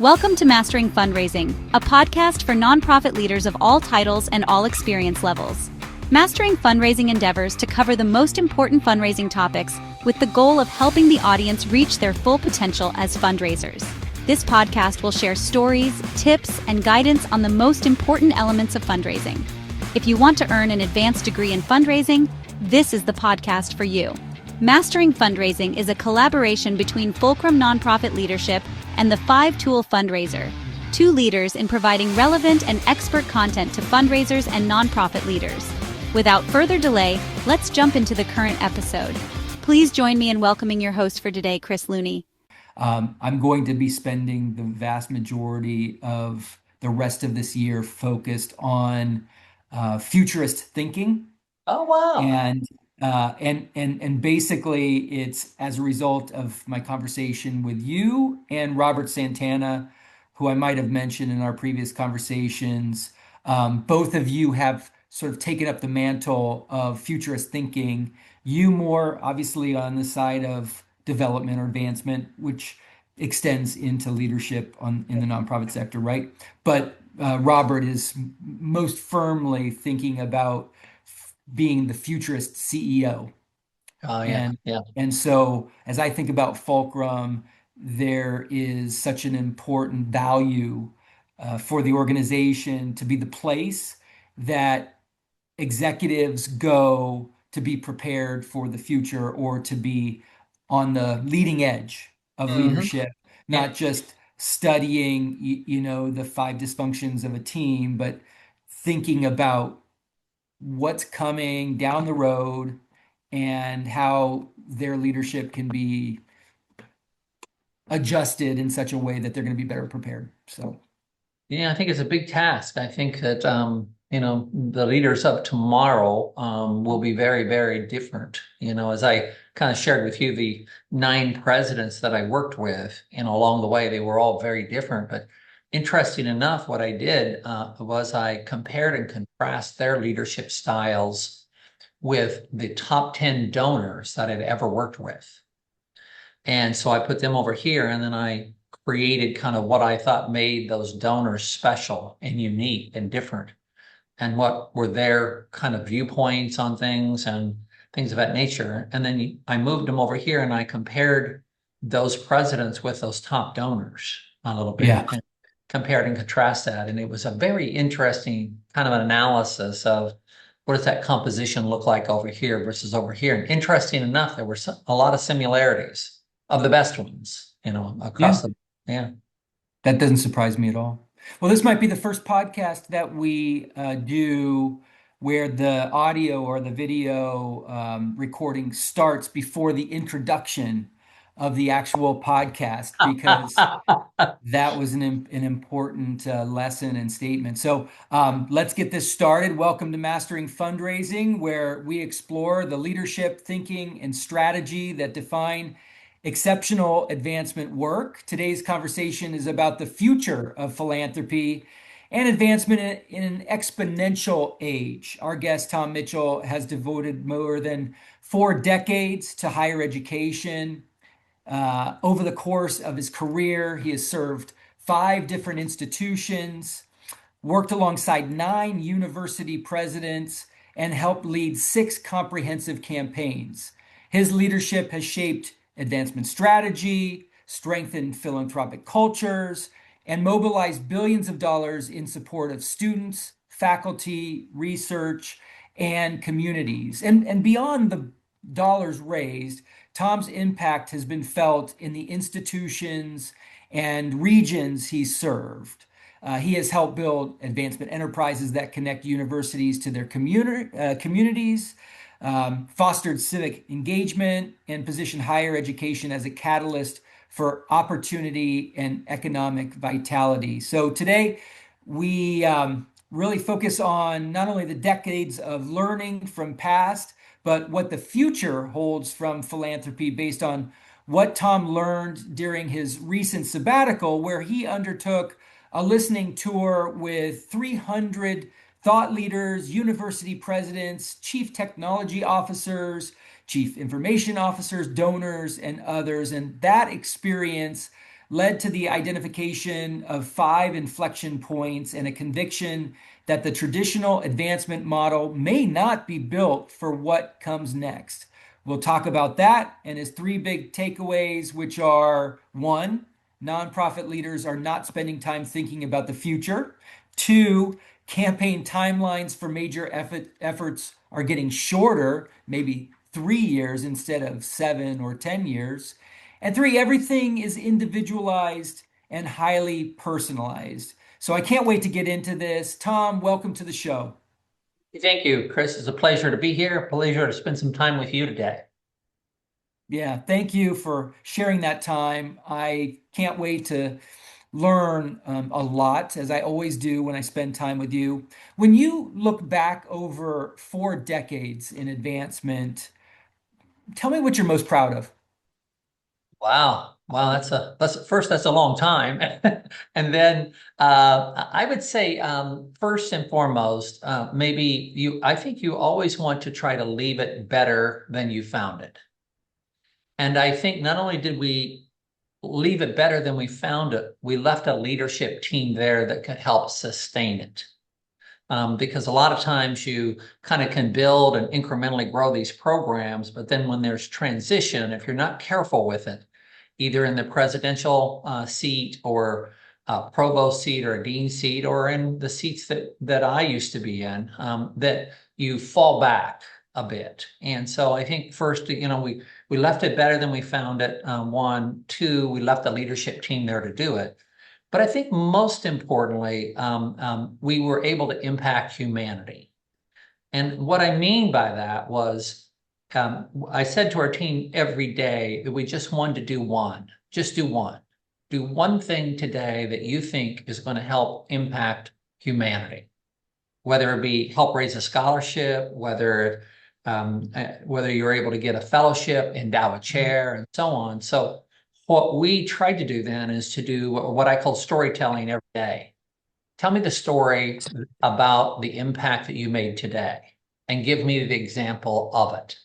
Welcome to Mastering Fundraising, a podcast for nonprofit leaders of all titles and all experience levels. Mastering fundraising endeavors to cover the most important fundraising topics with the goal of helping the audience reach their full potential as fundraisers. This podcast will share stories, tips, and guidance on the most important elements of fundraising. If you want to earn an advanced degree in fundraising, this is the podcast for you. Mastering Fundraising is a collaboration between Fulcrum Nonprofit Leadership and the 5-Tool Fundraiser, two leaders in providing relevant and expert content to fundraisers and nonprofit leaders. Without further delay, let's jump into the current episode. Please join me in welcoming your host for today, Chris Looney. I'm going to be spending the vast majority of the rest of this year focused on futurist thinking. Oh, wow. And basically it's as a result of my conversation with you and Robert Santana, who I might have mentioned in our previous conversations. Both of you have sort of taken up the mantle of futurist thinking. You more obviously on the side of development or advancement, which extends into leadership in the nonprofit sector, right? But Robert is most firmly thinking about being the futurist CEO. Oh, yeah. And so as I think about Fulcrum, there is such an important value for the organization to be the place that executives go to be prepared for the future or to be on the leading edge of leadership, not just studying, the 5 dysfunctions of a team, but thinking about what's coming down the road and how their leadership can be adjusted in such a way that they're going to be better prepared. So, yeah, I think it's a big task. I think that, the leaders of tomorrow will be very, very different. As I kind of shared with you, the 9 presidents that I worked with, along the way, they were all very different. But interesting enough, what I did was I compared and contrast their leadership styles with the top 10 donors that I'd ever worked with. And so I put them over here, and then I created kind of what I thought made those donors special and unique and different, and what were their kind of viewpoints on things and things of that nature. And then I moved them over here, and I compared those presidents with those top donors a little bit. Yeah. And compared and contrast that. And it was a very interesting kind of an analysis of what does that composition look like over here versus over here. And interesting enough, there were a lot of similarities of the best ones, across the, yeah. That doesn't surprise me at all. Well, this might be the first podcast that we do where the audio or the video recording starts before the introduction of the actual podcast, because that was an important lesson and statement. So let's get this started. Welcome to Mastering Fundraising, where we explore the leadership, thinking, and strategy that define exceptional advancement work. Today's conversation is about the future of philanthropy and advancement in an exponential age. Our guest, Tom Mitchell, has devoted more than 4 decades to higher education. Over the course of his career, he has served 5 different institutions, worked alongside 9 university presidents, and helped lead 6 comprehensive campaigns. His leadership has shaped advancement strategy, strengthened philanthropic cultures, and mobilized billions of dollars in support of students, faculty, research, and communities. And beyond the dollars raised, Tom's impact has been felt in the institutions and regions he's served. He has helped build advancement enterprises that connect universities to their communities, fostered civic engagement, and positioned higher education as a catalyst for opportunity and economic vitality. So today, we really focus on not only the decades of learning from past, but what the future holds from philanthropy based on what Tom learned during his recent sabbatical, where he undertook a listening tour with 300 thought leaders, university presidents, chief technology officers, chief information officers, donors, and others. And that experience led to the identification of 5 inflection points and a conviction that the traditional advancement model may not be built for what comes next. We'll talk about that and his 3 big takeaways, which are: one, nonprofit leaders are not spending time thinking about the future; two, campaign timelines for major efforts are getting shorter, maybe 3 years instead of 7 or 10 years; and three, everything is individualized and highly personalized. So I can't wait to get into this. Tom, welcome to the show. Thank you, Chris. It's a pleasure to be here. A pleasure to spend some time with you today. Yeah, thank you for sharing that time. I can't wait to learn a lot, as I always do when I spend time with you. When you look back over 4 decades in advancement, tell me what you're most proud of. Wow. Wow, that's a long time. And then I would say first and foremost, maybe I think you always want to try to leave it better than you found it. And I think not only did we leave it better than we found it, we left a leadership team there that could help sustain it. Because a lot of times you kind of can build and incrementally grow these programs, but then when there's transition, if you're not careful with it, either in the presidential seat or provost seat or a dean seat or in the seats that I used to be in, that you fall back a bit. And so I think first, we left it better than we found it. One, two, we left the leadership team there to do it. But I think most importantly, we were able to impact humanity. And what I mean by that was, I said to our team every day that we just wanted to do one, just do one. Do one thing today that you think is going to help impact humanity, whether it be help raise a scholarship, whether you're able to get a fellowship, endow a chair, and so on. So what we tried to do then is to do what I call storytelling every day. Tell me the story about the impact that you made today and give me the example of it.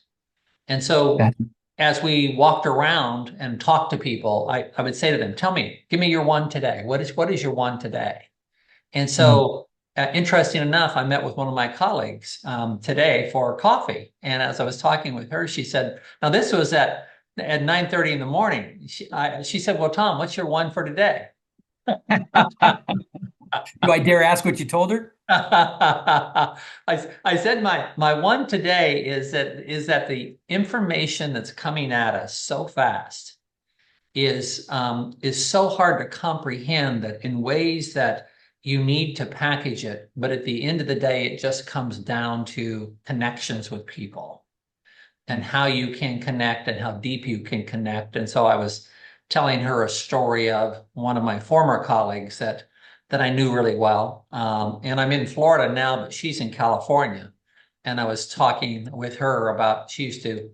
And so as we walked around and talked to people, I would say to them, give me your one today. What is your one today? And so interesting enough, I met with one of my colleagues today for coffee. And as I was talking with her, she said, now this was at 9:30 in the morning. She said, well, Tom, what's your one for today? Do I dare ask what you told her? I said my one today is that the information that's coming at us so fast is so hard to comprehend that in ways that you need to package it, but at the end of the day, it just comes down to connections with people and how you can connect and how deep you can connect. And so I was telling her a story of one of my former colleagues that I knew really well. And I'm in Florida now, but she's in California. And I was talking with her about, she used to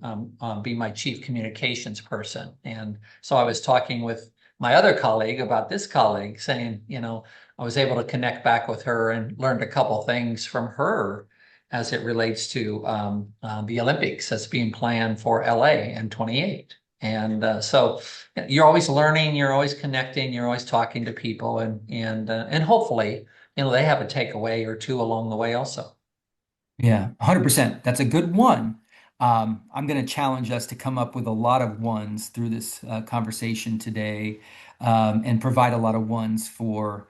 be my chief communications person. And so I was talking with my other colleague about this colleague, saying, I was able to connect back with her and learned a couple things from her as it relates to the Olympics that's being planned for LA in 28. And so you're always learning, you're always connecting, you're always talking to people, and hopefully, they have a takeaway or two along the way also. Yeah, 100%. That's a good one. I'm going to challenge us to come up with a lot of ones through this conversation today, and provide a lot of ones for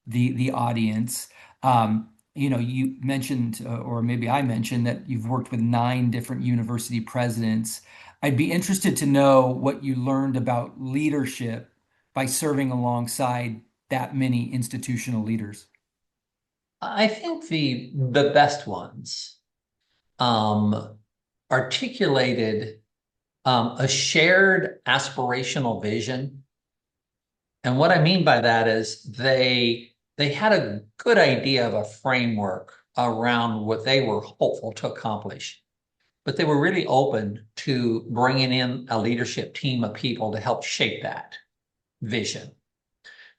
the audience. You mentioned, or maybe I mentioned, that you've worked with 9 different university presidents. I'd be interested to know what you learned about leadership by serving alongside that many institutional leaders. I think the best ones um, articulated a shared aspirational vision. And what I mean by that is they had a good idea of a framework around what they were hopeful to accomplish, but they were really open to bringing in a leadership team of people to help shape that vision.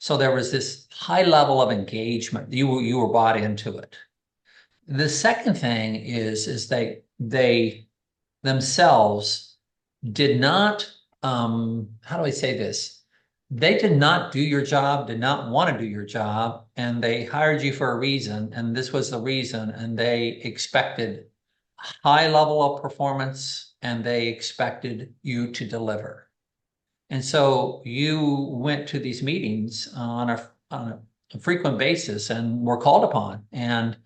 So there was this high level of engagement. You were bought into it. The second thing is they themselves did not, how do I say this? they did not do your job, did not want to do your job, and they hired you for a reason, and this was the reason, and they expected high level of performance, and they expected you to deliver. And so you went to these meetings on a frequent basis and were called upon. And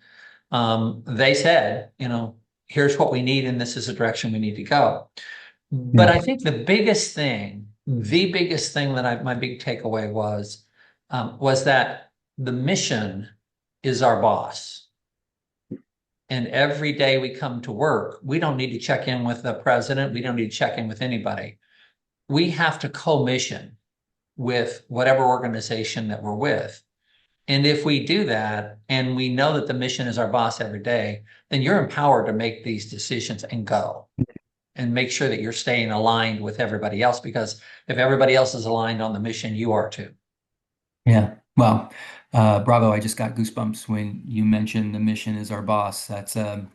they said, here's what we need, and this is the direction we need to go. But Yeah. I think the biggest thing that my big takeaway was that the mission is our boss. And every day we come to work, we don't need to check in with the president. We don't need to check in with anybody. We have to co-mission with whatever organization that we're with. And if we do that, and we know that the mission is our boss every day, then you're empowered to make these decisions and go and make sure that you're staying aligned with everybody else, because if everybody else is aligned on the mission, you are too. Yeah. Well, bravo. I just got goosebumps when you mentioned the mission is our boss. That's a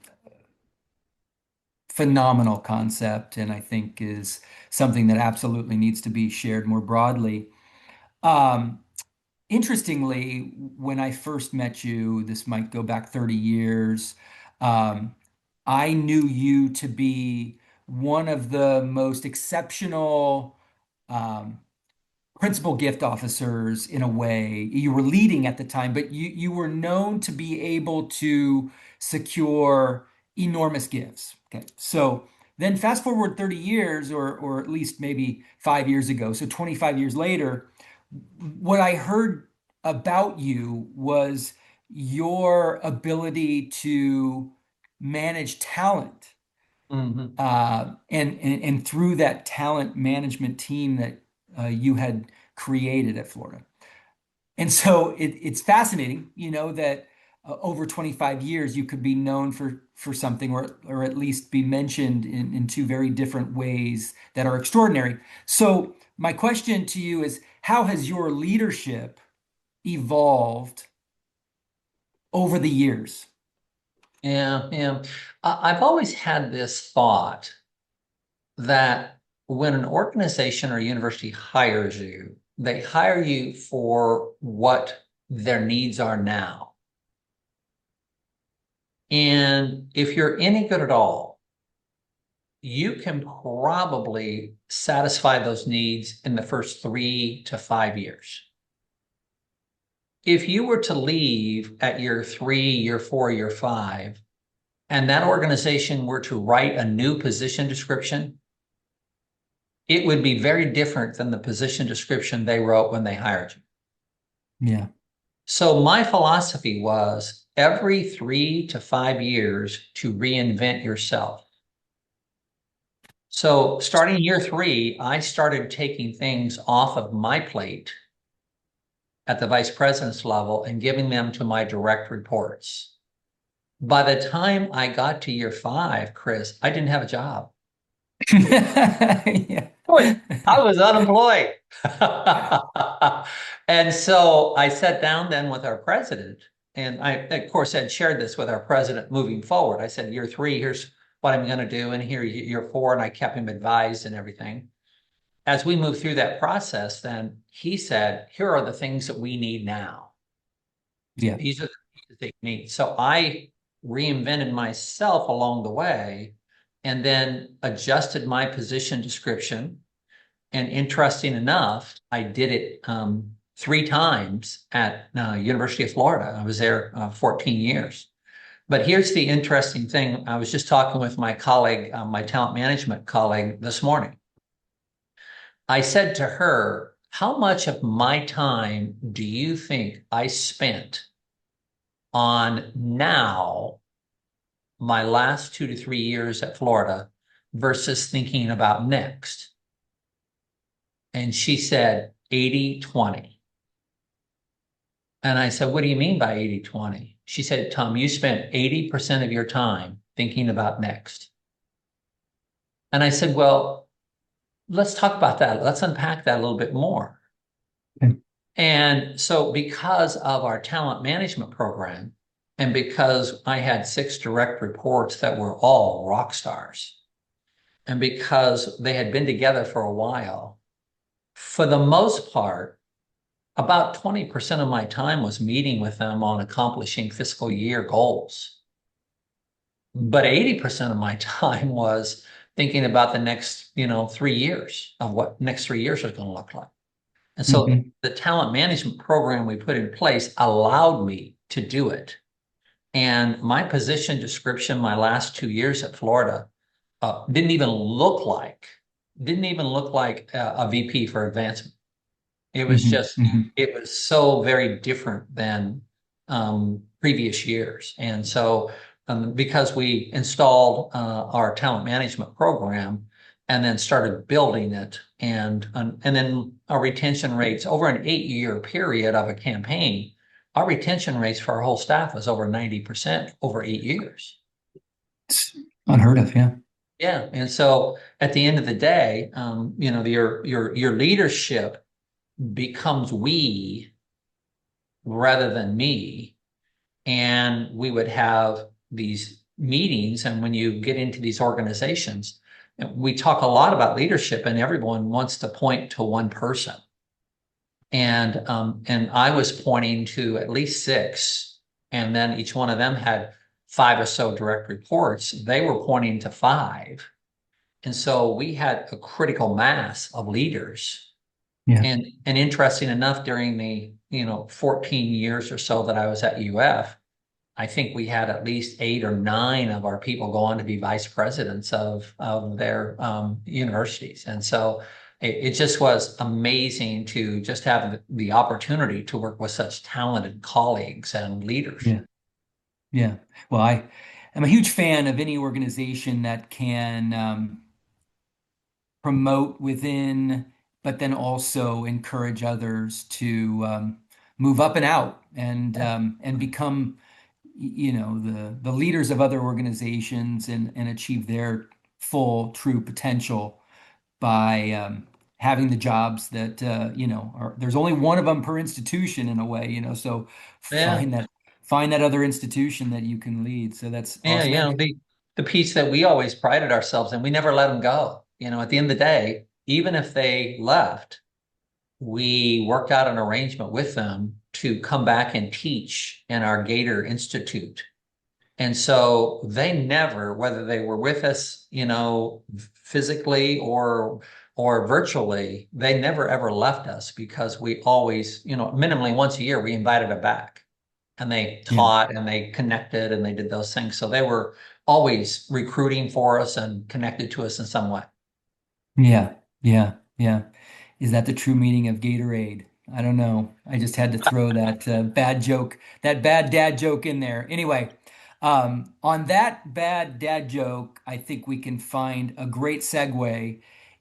phenomenal concept, and I think is something that absolutely needs to be shared more broadly. Um, Interestingly, when I first met you, this might go back 30 years, um, I knew you to be one of the most exceptional um, principal gift officers in a way. You were leading at the time, but you were known to be able to secure enormous gifts. Okay. So then fast forward 30 years, or at least maybe 5 years ago, so 25 years later, what I heard about you was your ability to manage talent, Mhm. and through that talent management team that you had created at Florida. And so it's fascinating, that over 25 years you could be known for something, or at least be mentioned in two very different ways that are extraordinary. So my question to you is, how has your leadership evolved over the years? Yeah, yeah. I've always had this thought that when an organization or university hires you, they hire you for what their needs are now. And if you're any good at all, you can probably satisfy those needs in the first 3 to 5 years. If you were to leave at year 3, year 4, year 5, and that organization were to write a new position description, it would be very different than the position description they wrote when they hired you. Yeah. So my philosophy was every 3 to 5 years to reinvent yourself. So starting year 3, I started taking things off of my plate at the vice president's level and giving them to my direct reports. By the time I got to year 5, Chris, I didn't have a job. Yeah. I was unemployed. And so I sat down then with our president, and I, of course, had shared this with our president moving forward. I said, year 3, here's what I'm going to do, and here, year 4, and I kept him advised and everything. As we moved through that process, then he said, here are the things that we need now. Yeah. These are the things that they need. So I reinvented myself along the way and then adjusted my position description. And interesting enough, I did it 3 times at University of Florida. I was there 14 years. But here's the interesting thing. I was just talking with my colleague, my talent management colleague this morning. I said to her, how much of my time do you think I spent on now, my last 2 to 3 years at Florida, versus thinking about next? And she said 80-20. And I said, what do you mean by 80-20? She said, Tom, you spent 80% of your time thinking about next. And I said, well, let's talk about that. Let's unpack that a little bit more. Okay. And so because of our talent management program, and because I had 6 direct reports that were all rock stars, and because they had been together for a while, For the most part, about 20% of my time was meeting with them on accomplishing fiscal year goals. But 80% of my time was thinking about the next, 3 years of what next 3 years are going to look like. And so Hmm. the talent management program we put in place allowed me to do it. And my position description my last 2 years at Florida didn't even look like a VP for advancement. It was Hmm. just, Hmm. it was so very different than previous years. And so, because we installed our talent management program and then started building it, and then our retention rates over an 8 year period of a campaign, our retention rates for our whole staff was over 90% over 8 years. It's unheard of. Yeah. Yeah, and so at the end of the day, your leadership becomes we rather than me. And we would have these meetings. And when you get into these organizations, we talk a lot about leadership, and everyone wants to point to one person. And I was pointing to at least six, and then each one of them had five or so direct reports. They were pointing to five. And so we had a critical mass of leaders. Yeah. And interesting enough, during the 14 years or so that I was at UF, I think we had at least 8 or 9 of our people go on to be vice presidents of their universities. And so it just was amazing to just have the opportunity to work with such talented colleagues and leaders. Yeah. Yeah. Well, am a huge fan of any organization that can promote within, but then also encourage others to move up and out and become, the leaders of other organizations and achieve their full true potential by having the jobs that there's only one of them per institution in a way, so Yeah. find that other institution that you can lead. So that's Yeah, awesome. And the piece that we always prided ourselves in, we never let them go. At the end of the day, even if they left, we worked out an arrangement with them to come back and teach in our Gator Institute. And so they never, whether they were with us, physically or virtually, they never ever left us, because we always, minimally once a year, we invited them back, and they yeah, taught and they connected and they did those things. So they were always recruiting for us and connected to us in some way. yeah, yeah, yeah. Is that the true meaning of Gatorade? I don't know. I just had to throw that bad joke, that bad dad joke in there. Anyway, on that bad dad joke, I think we can find a great segue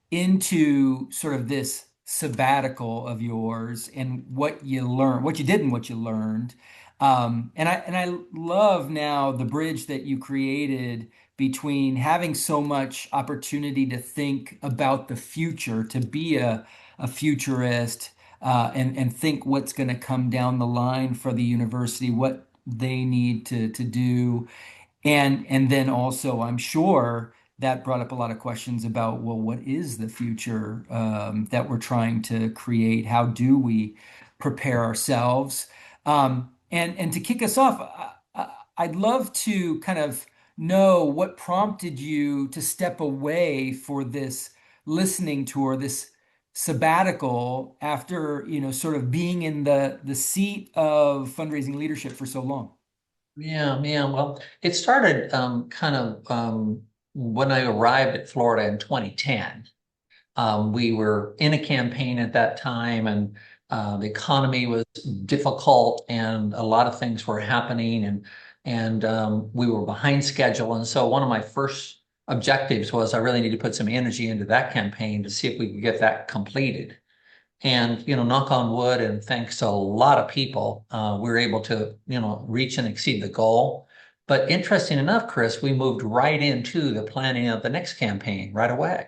into sort of this sabbatical of yours and what you learned, what you did and what you learned. And I love now the bridge that you created between having so much opportunity to think about the future, to be a futurist, and think what's going to come down the line for the university, what they need to do. And then also, I'm sure that brought up a lot of questions about, well, what is the future that we're trying to create? How do we prepare ourselves? And to kick us off, I'd love to kind of know what prompted you to step away for this listening tour, this sabbatical after, sort of being in the seat of fundraising leadership for so long. Yeah, yeah. Well, it started kind of when I arrived at Florida in 2010. We were in a campaign at that time, and the economy was difficult, and a lot of things were happening, and we were behind schedule. And so one of my first objectives was I really need to put some energy into that campaign to see if we could get that completed. And, knock on wood, and thanks to a lot of people, we were able to, reach and exceed the goal. But interesting enough, Chris, we moved right into the planning of the next campaign right away.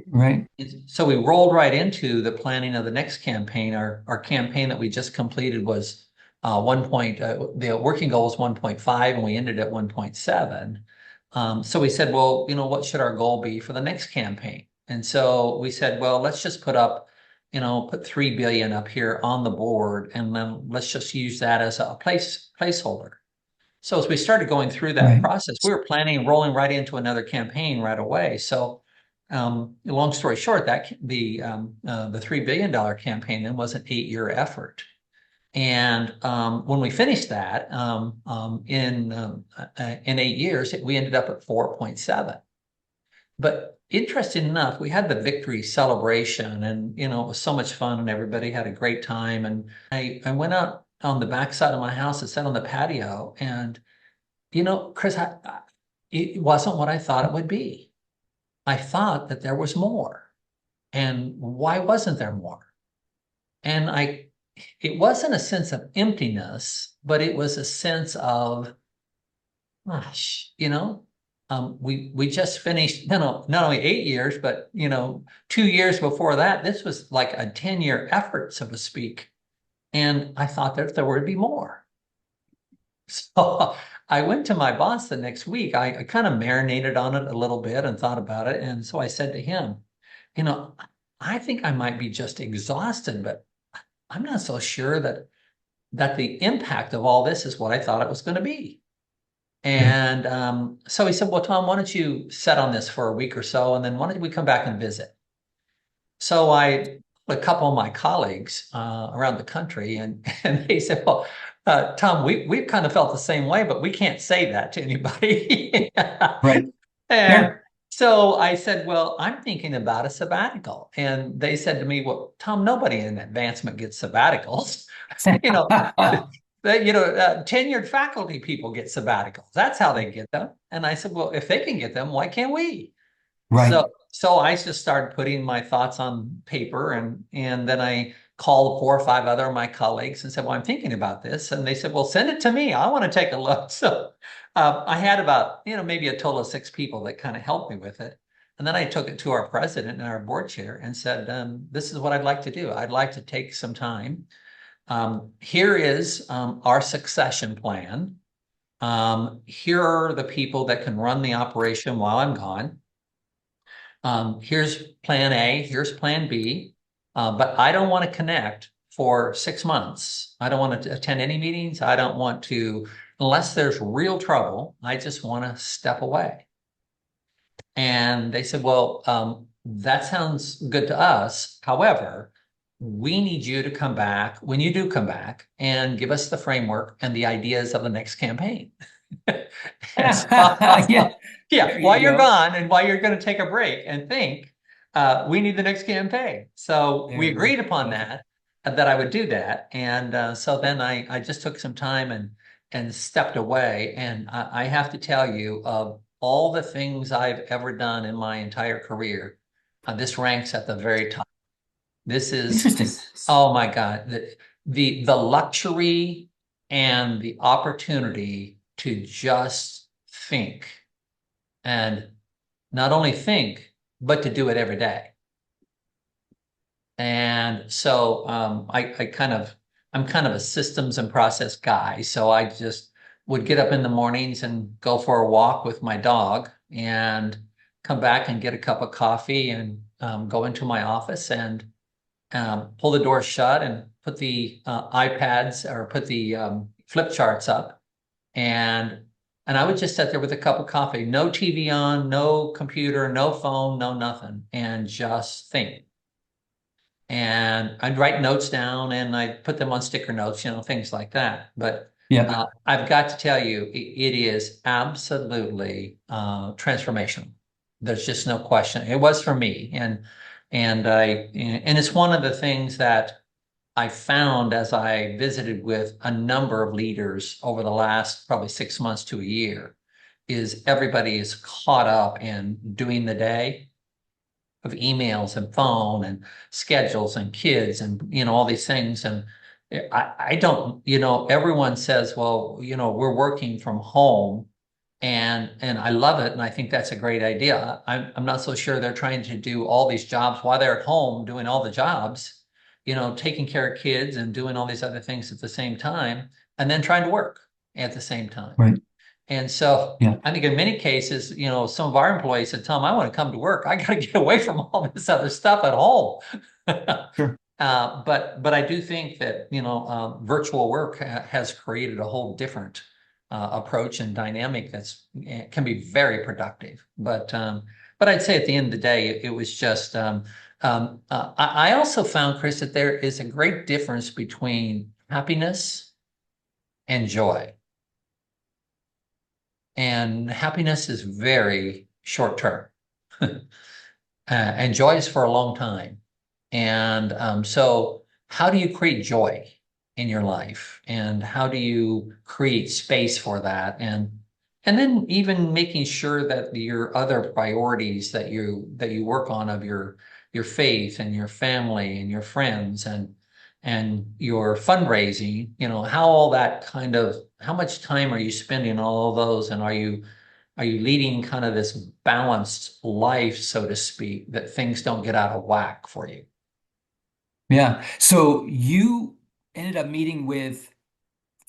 Right. So we rolled right into the planning of the next campaign. Our campaign that we just completed was the working goal was 1.5, and we ended at 1.7. So we said, well, what should our goal be for the next campaign? And so we said, well, let's just put up put 3 billion up here on the board, and then let's just use that as a placeholder. So as we started going through that Right. process, we were planning and rolling right into another campaign right away. So long story short, that the $3 billion campaign then was an 8-year effort. And when we finished that in 8 years, we ended up at 4.7. But interesting enough, we had the victory celebration, and it was so much fun, and everybody had a great time. And I went out on the backside of my house and sat on the patio, and Chris, it wasn't what I thought it would be. I thought that there was more, and why wasn't there more? And it wasn't a sense of emptiness, but it was a sense of, gosh, we just finished, not only 8 years, but 2 years before that, this was like a 10-year effort, so to speak. And I thought that there would be more. So I went to my boss the next week. I kind of marinated on it a little bit and thought about it. And so I said to him, I think I might be just exhausted, but I'm not so sure that the impact of all this is what I thought it was going to be. And so he said, well, Tom, why don't you set on this for a week or so, and then why don't we come back and visit? So a couple of my colleagues around the country, and they said, well, Tom, we've kind of felt the same way, but we can't say that to anybody. Right. And Sure. so I said, well, I'm thinking about a sabbatical. And they said to me, well, Tom, nobody in advancement gets sabbaticals. you know, tenured faculty people get sabbaticals. That's how they get them. And I said, well, if they can get them, why can't we? Right. So I just started putting my thoughts on paper, and then I called 4 or 5 other of my colleagues and said, well, I'm thinking about this. And they said, well, send it to me. I want to take a look. So I had about, maybe a total of 6 people that kind of helped me with it. And then I took it to our president and our board chair and said, this is what I'd like to do. I'd like to take some time. Here is our succession plan. Here are the people that can run the operation while I'm gone. Here's plan A, here's plan B, but I don't want to connect for 6 months. I don't want to attend any meetings. I don't want to, unless there's real trouble, I just want to step away. And they said, well, that sounds good to us. However, we need you to come back when you do come back and give us the framework and the ideas of the next campaign. And so, Yeah. yeah, There while you you're go. gone and while you're going to take a break and think, we need the next campaign. So There we you go. agreed upon Love it. that I would do that. And so then I just took some time and stepped away. And I have to tell you, of all the things I've ever done in my entire career, this ranks at the very top. This is, Interesting. oh my God, the luxury and the opportunity to just think, and not only think, but to do it every day. And so I'm kind of a systems and process guy. So I just would get up in the mornings and go for a walk with my dog and come back and get a cup of coffee and go into my office and pull the door shut and put the iPads or put the flip charts up, and I would just sit there with a cup of coffee, no TV on, no computer, no phone, no nothing, and just think. And I'd write notes down and I'd put them on sticker notes, things like that. But Yeah. I've got to tell you, it is absolutely transformational. There's just no question. It was for me, and it's one of the things that I found as I visited with a number of leaders over the last probably 6 months to a year, is everybody is caught up in doing the day of emails and phone and schedules and kids and all these things. And I don't, everyone says, well, we're working from home, and I love it, and I think that's a great idea. I'm not so sure they're trying to do all these jobs while they're at home doing all the jobs, taking care of kids and doing all these other things at the same time, and then trying to work at the same time. Right. And so Yeah. I think in many cases, some of our employees said, Tom, I want to come to work. I got to get away from all this other stuff at home. Sure. But I do think that virtual work has created a whole different approach and dynamic that's can be very productive. But I'd say at the end of the day, it was just I also found, Chris, that there is a great difference between happiness and joy. And happiness is very short term, and joy is for a long time. And so, how do you create joy in your life, and how do you create space for that, and then even making sure that your other priorities that you work on of your faith and your family and your friends and your fundraising, how all that how much time are you spending on all of those, and are you leading kind of this balanced life, so to speak, that things don't get out of whack for you? Yeah. So you ended up meeting with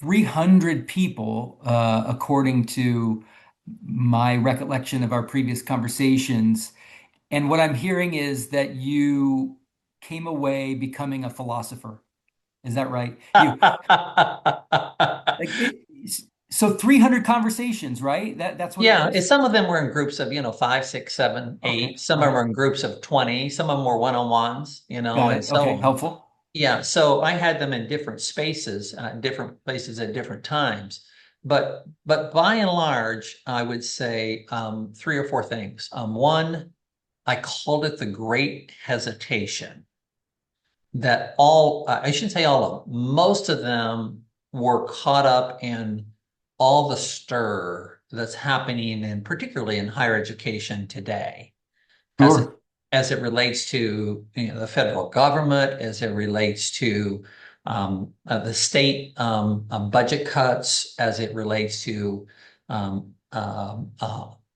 300 people, according to my recollection of our previous conversations. And what I'm hearing is that you came away becoming a philosopher. Is that right? You like it, so 300 conversations, right? That's what it Yeah, was? some of them were in groups of, 5, 6, 7, 8. Okay. Some All of them right. were in groups of 20. Some of them were one-on-ones, Got and it. so Okay. on. Helpful. Yeah, so I had them in different spaces, different places at different times. But by and large, I would say three or four things. One, I called it the great hesitation. That I shouldn't say all of them, most of them were caught up in all the stir that's happening, and particularly in higher education today, as it Sure. as it relates to the federal government, as it relates to the state budget cuts, as it relates to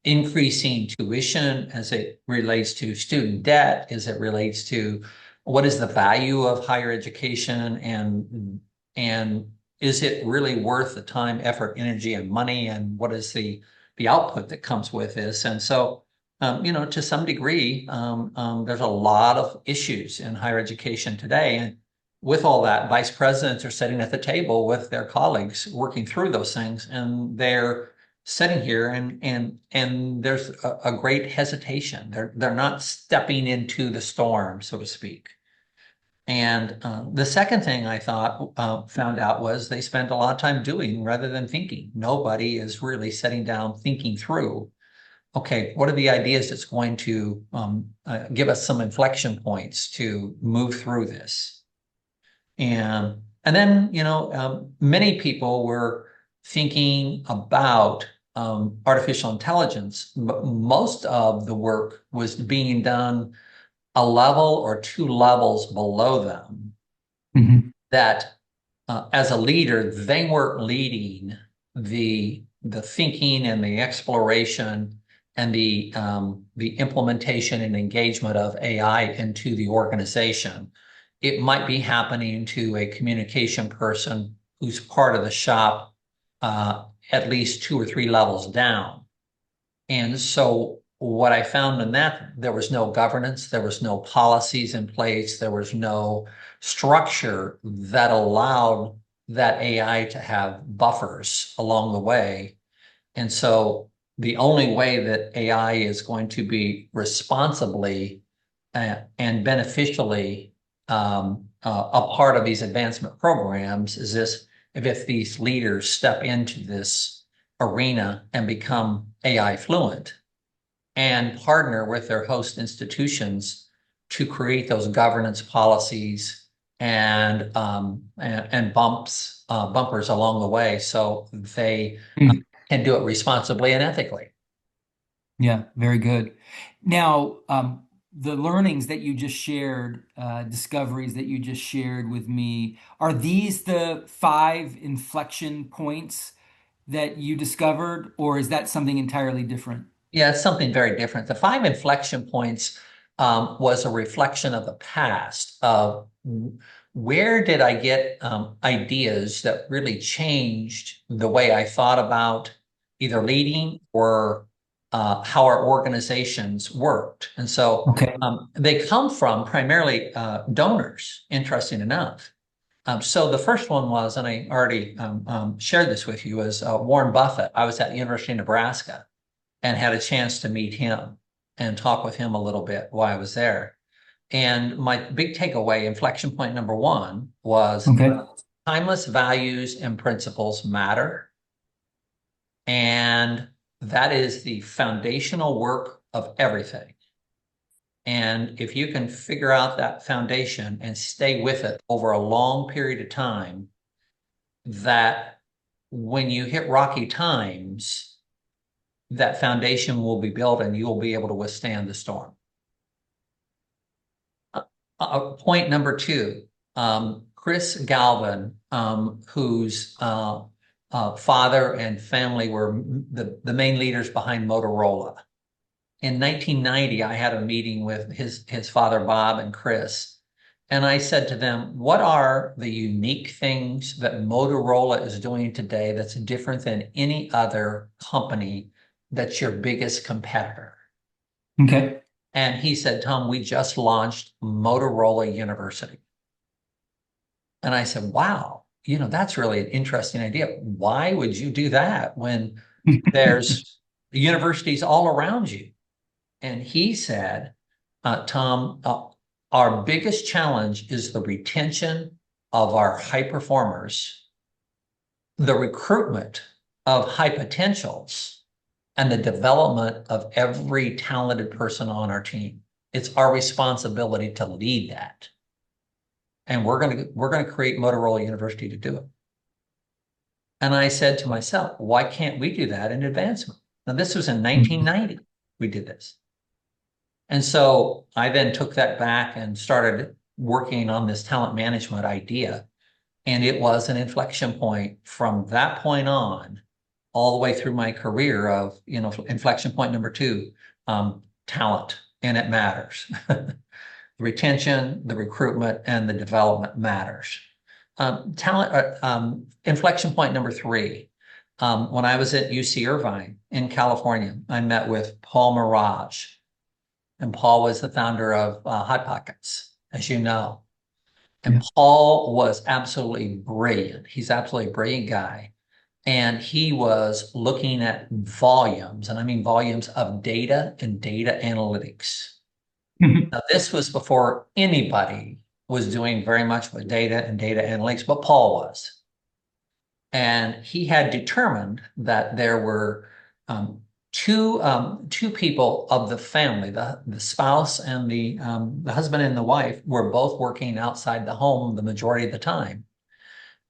increasing tuition, as it relates to student debt, as it relates to what is the value of higher education, and is it really worth the time, effort, energy, and money, and what is the output that comes with this? And so to some degree, there's a lot of issues in higher education today. And with all that, vice presidents are sitting at the table with their colleagues working through those things. And they're sitting here and there's a great hesitation. They're not stepping into the storm, so to speak. And the second thing I found out was they spent a lot of time doing rather than thinking. Nobody is really sitting down thinking through, okay, what are the ideas that's going to give us some inflection points to move through this? And then, many people were thinking about artificial intelligence, but most of the work was being done a level or two levels below them, Hmm. that as a leader, they weren't leading the thinking and the exploration and the implementation and engagement of AI into the organization. It might be happening to a communication person who's part of the shop, at least two or three levels down. And so what I found in that, there was no governance, there was no policies in place, there was no structure that allowed that AI to have buffers along the way. And so the only way that AI is going to be responsibly and beneficially a part of these advancement programs is if these leaders step into this arena and become AI fluent and partner with their host institutions to create those governance policies and bumpers along the way, so they can do it responsibly and ethically. Yeah, very good. Now, the learnings that you just shared, discoveries that you just shared with me, are these the five inflection points that you discovered, or is that something entirely different? Yeah, it's something very different. The five inflection points was a reflection of the past of where did I get ideas that really changed the way I thought about either leading or how our organizations worked. And so Okay. they come from primarily donors, interesting enough. So the first one was, and I already shared this with you, was Warren Buffett. I was at the University of Nebraska and had a chance to meet him and talk with him a little bit while I was there. And my big takeaway, inflection point number one, was Okay. timeless values and principles matter. And that is the foundational work of everything. And if you can figure out that foundation and stay with it over a long period of time, that when you hit rocky times, that foundation will be built and you will be able to withstand the storm. Point number two, Chris Galvin, whose father and family were the main leaders behind Motorola. In 1990, I had a meeting with his father, Bob, and Chris. And I said to them, what are the unique things that Motorola is doing today that's different than any other company that's your biggest competitor? Okay. And he said, Tom, we just launched Motorola University. And I said, wow, that's really an interesting idea. Why would you do that when there's universities all around you? And he said, Tom, our biggest challenge is the retention of our high performers, the recruitment of high potentials, and the development of every talented person on our team. It's our responsibility to lead that. And we're going to create Motorola University to do it. And I said to myself, why can't we do that in advancement? Now, this was in 1990. We did this. And so I then took that back and started working on this talent management idea. And it was an inflection point from that point on, all the way through my career of, inflection point number two, talent, and it matters. The retention, the recruitment, and the development matters. Inflection point number three, when I was at UC Irvine in California, I met with Paul Mirage. And Paul was the founder of Hot Pockets, as you know. And Paul was absolutely brilliant. He's absolutely a brilliant guy. And he was looking at volumes, and I mean volumes of data and data analytics. Now, this was before anybody was doing very much with data and data analytics, but Paul was. And he had determined that there were two people of the family, the spouse and the husband and the wife, were both working outside the home the majority of the time.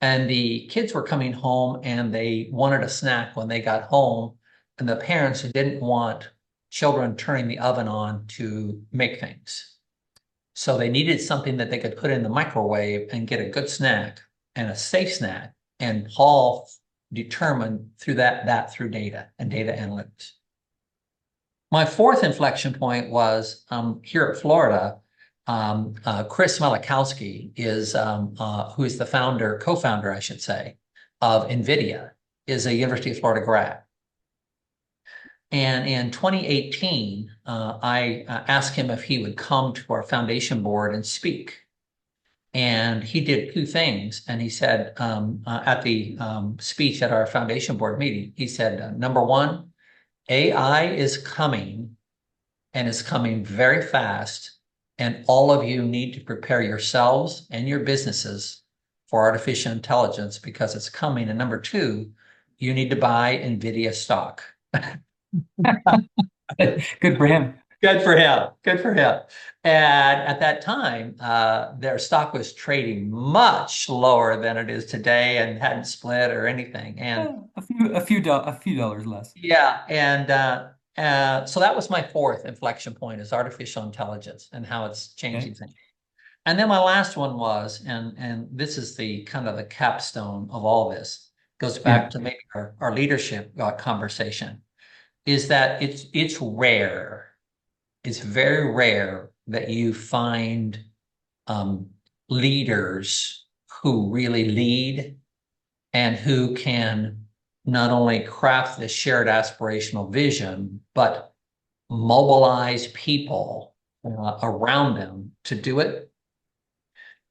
And the kids were coming home and they wanted a snack when they got home. And the parents didn't want children turning the oven on to make things. So they needed something that they could put in the microwave and get a good snack and a safe snack. And Paul determined through that through data and data analytics. My fourth inflection point was here at Florida. Chris Malachowski is who is the co-founder, I should say, of NVIDIA, is a University of Florida grad. And in 2018, I asked him if he would come to our foundation board and speak. And he did two things. And he said at the speech at our foundation board meeting, he said, number one, AI is coming and is coming very fast. And all of you need to prepare yourselves and your businesses for artificial intelligence because it's coming. And number two, you need to buy NVIDIA stock. Good for him. Good for him. Good for him. And at that time, their stock was trading much lower than it is today and hadn't split or anything. And a few dollars less. Yeah. And so that was my fourth inflection point, is artificial intelligence and how it's changing things. And then my last one was, and this is the kind of the capstone of all this, goes back to maybe our leadership conversation, is that it's rare. It's very rare that you find leaders who really lead and who can not only craft this shared aspirational vision, but mobilize people around them to do it.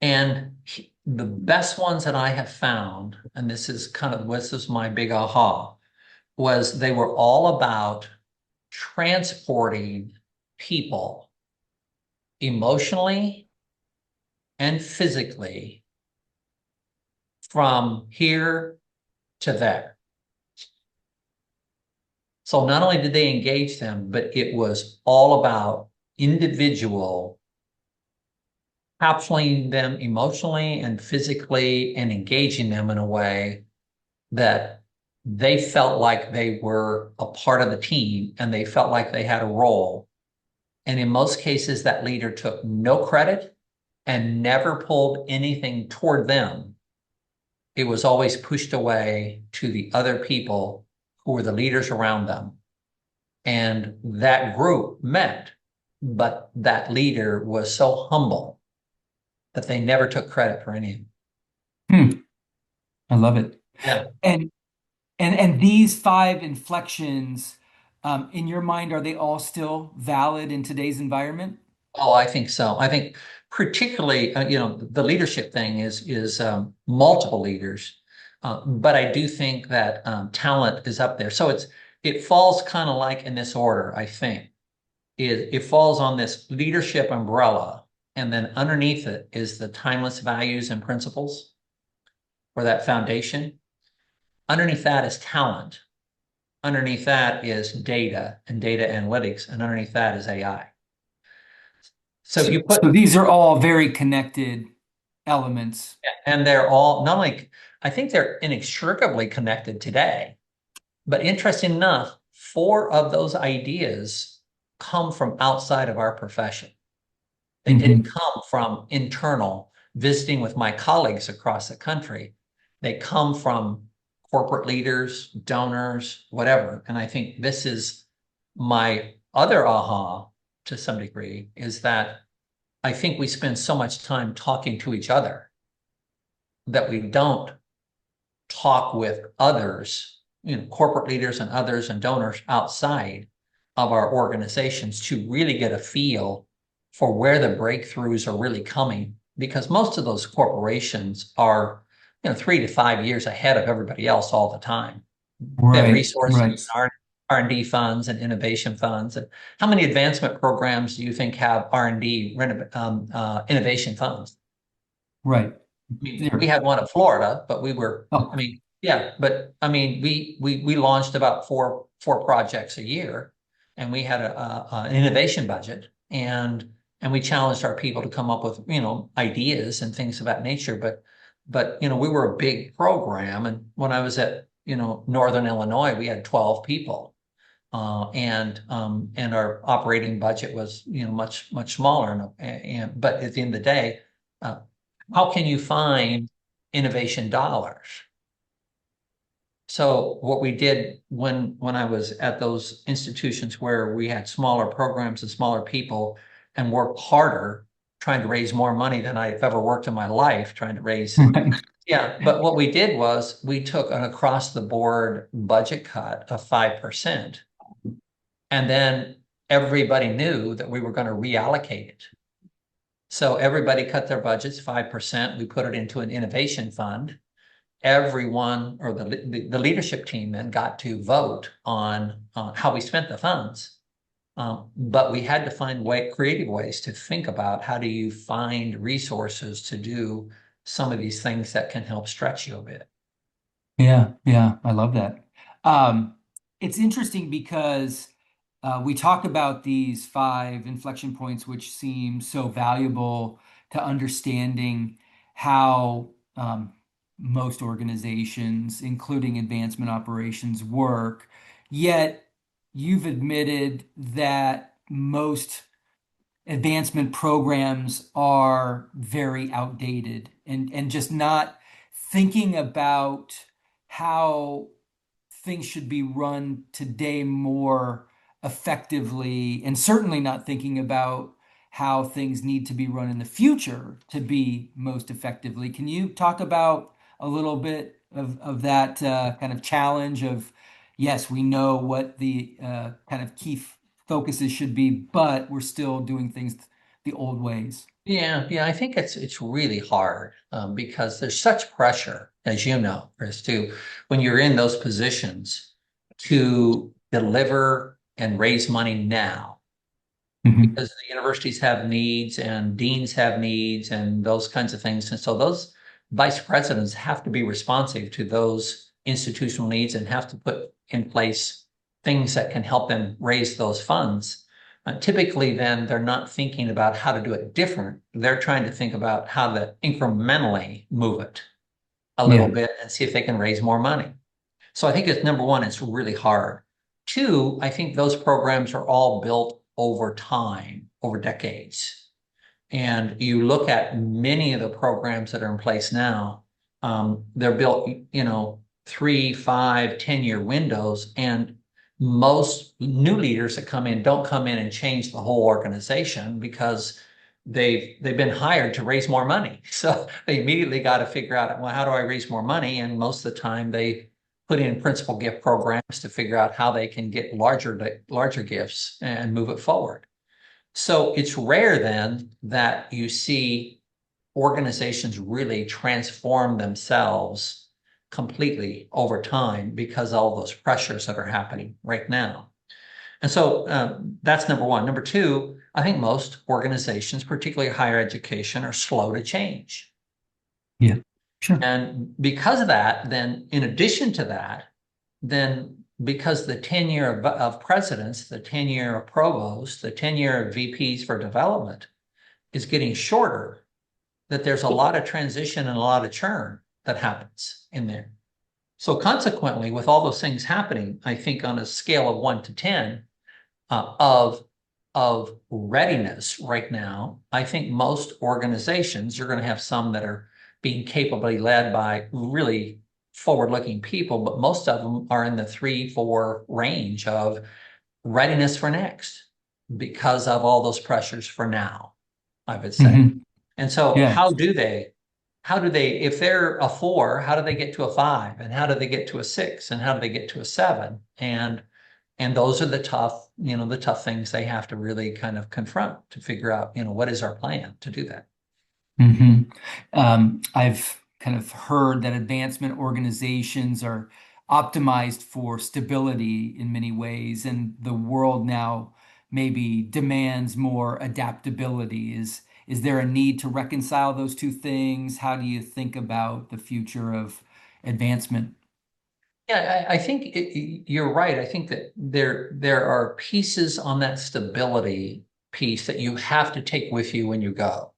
And the best ones that I have found, and this is my big aha, was they were all about transporting people emotionally and physically from here to there. So not only did they engage them, but it was all about individual counseling them emotionally and physically and engaging them in a way that they felt like they were a part of the team and they felt like they had a role. And in most cases, that leader took no credit and never pulled anything toward them. It was always pushed away to the other people who were the leaders around them. And that group met, but that leader was so humble that they never took credit for anything. I love it. Yeah. And and these five inflections, in your mind, are they all still valid in today's environment? Oh, I think so. I think particularly, the leadership thing is multiple leaders, but I do think that talent is up there. So it falls kind of like in this order. I think it falls on this leadership umbrella, and then underneath it is the timeless values and principles, or that foundation. Underneath that is talent. Underneath that is data and data analytics, and underneath that is AI. So if So, you so put these are all very connected elements. And they're all not only, I think they're inextricably connected today, but interesting enough, four of those ideas come from outside of our profession. They didn't Mhm. come from internal visiting with my colleagues across the country. They come from corporate leaders, donors, whatever. And I think this is my other aha to some degree, is that I think we spend so much time talking to each other that we don't talk with others, corporate leaders and others and donors outside of our organizations to really get a feel for where the breakthroughs are really coming. Because most of those corporations are, 3 to 5 years ahead of everybody else all the time. They have Right, resources, right. R&D funds and innovation funds. And how many advancement programs do you think have R&D innovation funds? Right. I mean, we Zero. had one in Florida, but Oh, yeah, but I mean, we launched about four projects a year, and we had an innovation budget, and we challenged our people to come up with ideas and things of that nature. But we were a big program, and when I was at Northern Illinois, we had 12 people, and our operating budget was much smaller, and but at the end of the day. Uh, how can you find innovation dollars? So what we did when I was at those institutions where we had smaller programs and smaller people and worked harder trying to raise more money than I've ever worked in my life trying to raise. right. Yeah, but what we did was we took an across the board budget cut of 5%. And then everybody knew that we were going to reallocate it. So everybody cut their budgets 5%. We put it into an innovation fund. Everyone or the leadership team then got to vote on how we spent the funds. But we had to find creative ways to think about how do you find resources to do some of these things that can help stretch you a bit. Yeah, yeah, I love that. Um, it's interesting because we talk about these five inflection points, which seem so valuable to understanding how most organizations, including advancement operations, work. Yet you've admitted that most advancement programs are very outdated and just not thinking about how things should be run today more effectively, and certainly not thinking about how things need to be run in the future to be most effectively. Can you talk about a little bit of that kind of challenge of, yes, we know what the kind of key focuses should be, but we're still doing things the old ways. Yeah, I think it's really hard because there's such pressure, as you know, Chris, to when you're in those positions to deliver and raise money now Hmm. because the universities have needs and deans have needs and those kinds of things. And so those vice presidents have to be responsive to those institutional needs and have to put in place things that can help them raise those funds. Typically, then they're not thinking about how to do it different. They're trying to think about how to incrementally move it a little Yeah. bit and see if they can raise more money. So I think it's number one, it's really hard. Two, I think those programs are all built over time, over decades. And you look at many of the programs that are in place now, they're built, 3, 5, 10-year windows. And most new leaders that come in don't come in and change the whole organization because they've been hired to raise more money. So they immediately got to figure out, well, how do I raise more money? And most of the time they put in principal gift programs to figure out how they can get larger gifts and move it forward. So it's rare then that you see organizations really transform themselves completely over time because of all those pressures that are happening right now. And so that's number one. Number two, I think most organizations, particularly higher education, are slow to change. Yeah. Sure. And because of that, then in addition to that, then because the tenure of presidents, the tenure of provosts, the tenure of VPs for development is getting shorter, that there's a lot of transition and a lot of churn that happens in there. So consequently, with all those things happening, I think on a scale of 1 to 10 of readiness right now, I think most organizations, you're going to have some that are being capably led by really forward-looking people, but most of them are in the 3, 4 range of readiness for next because of all those pressures for now, I would say. Hmm. And so Yeah. if they're a 4, how do they get to a 5? And how do they get to a 6? And how do they get to a 7? And those are the tough things they have to really kind of confront to figure out, what is our plan to do that. Hmm. I've kind of heard that advancement organizations are optimized for stability in many ways, and the world now maybe demands more adaptability. Is there a need to reconcile those two things? How do you think about the future of advancement? Yeah, I think you're right. I think that there are pieces on that stability piece that you have to take with you when you go.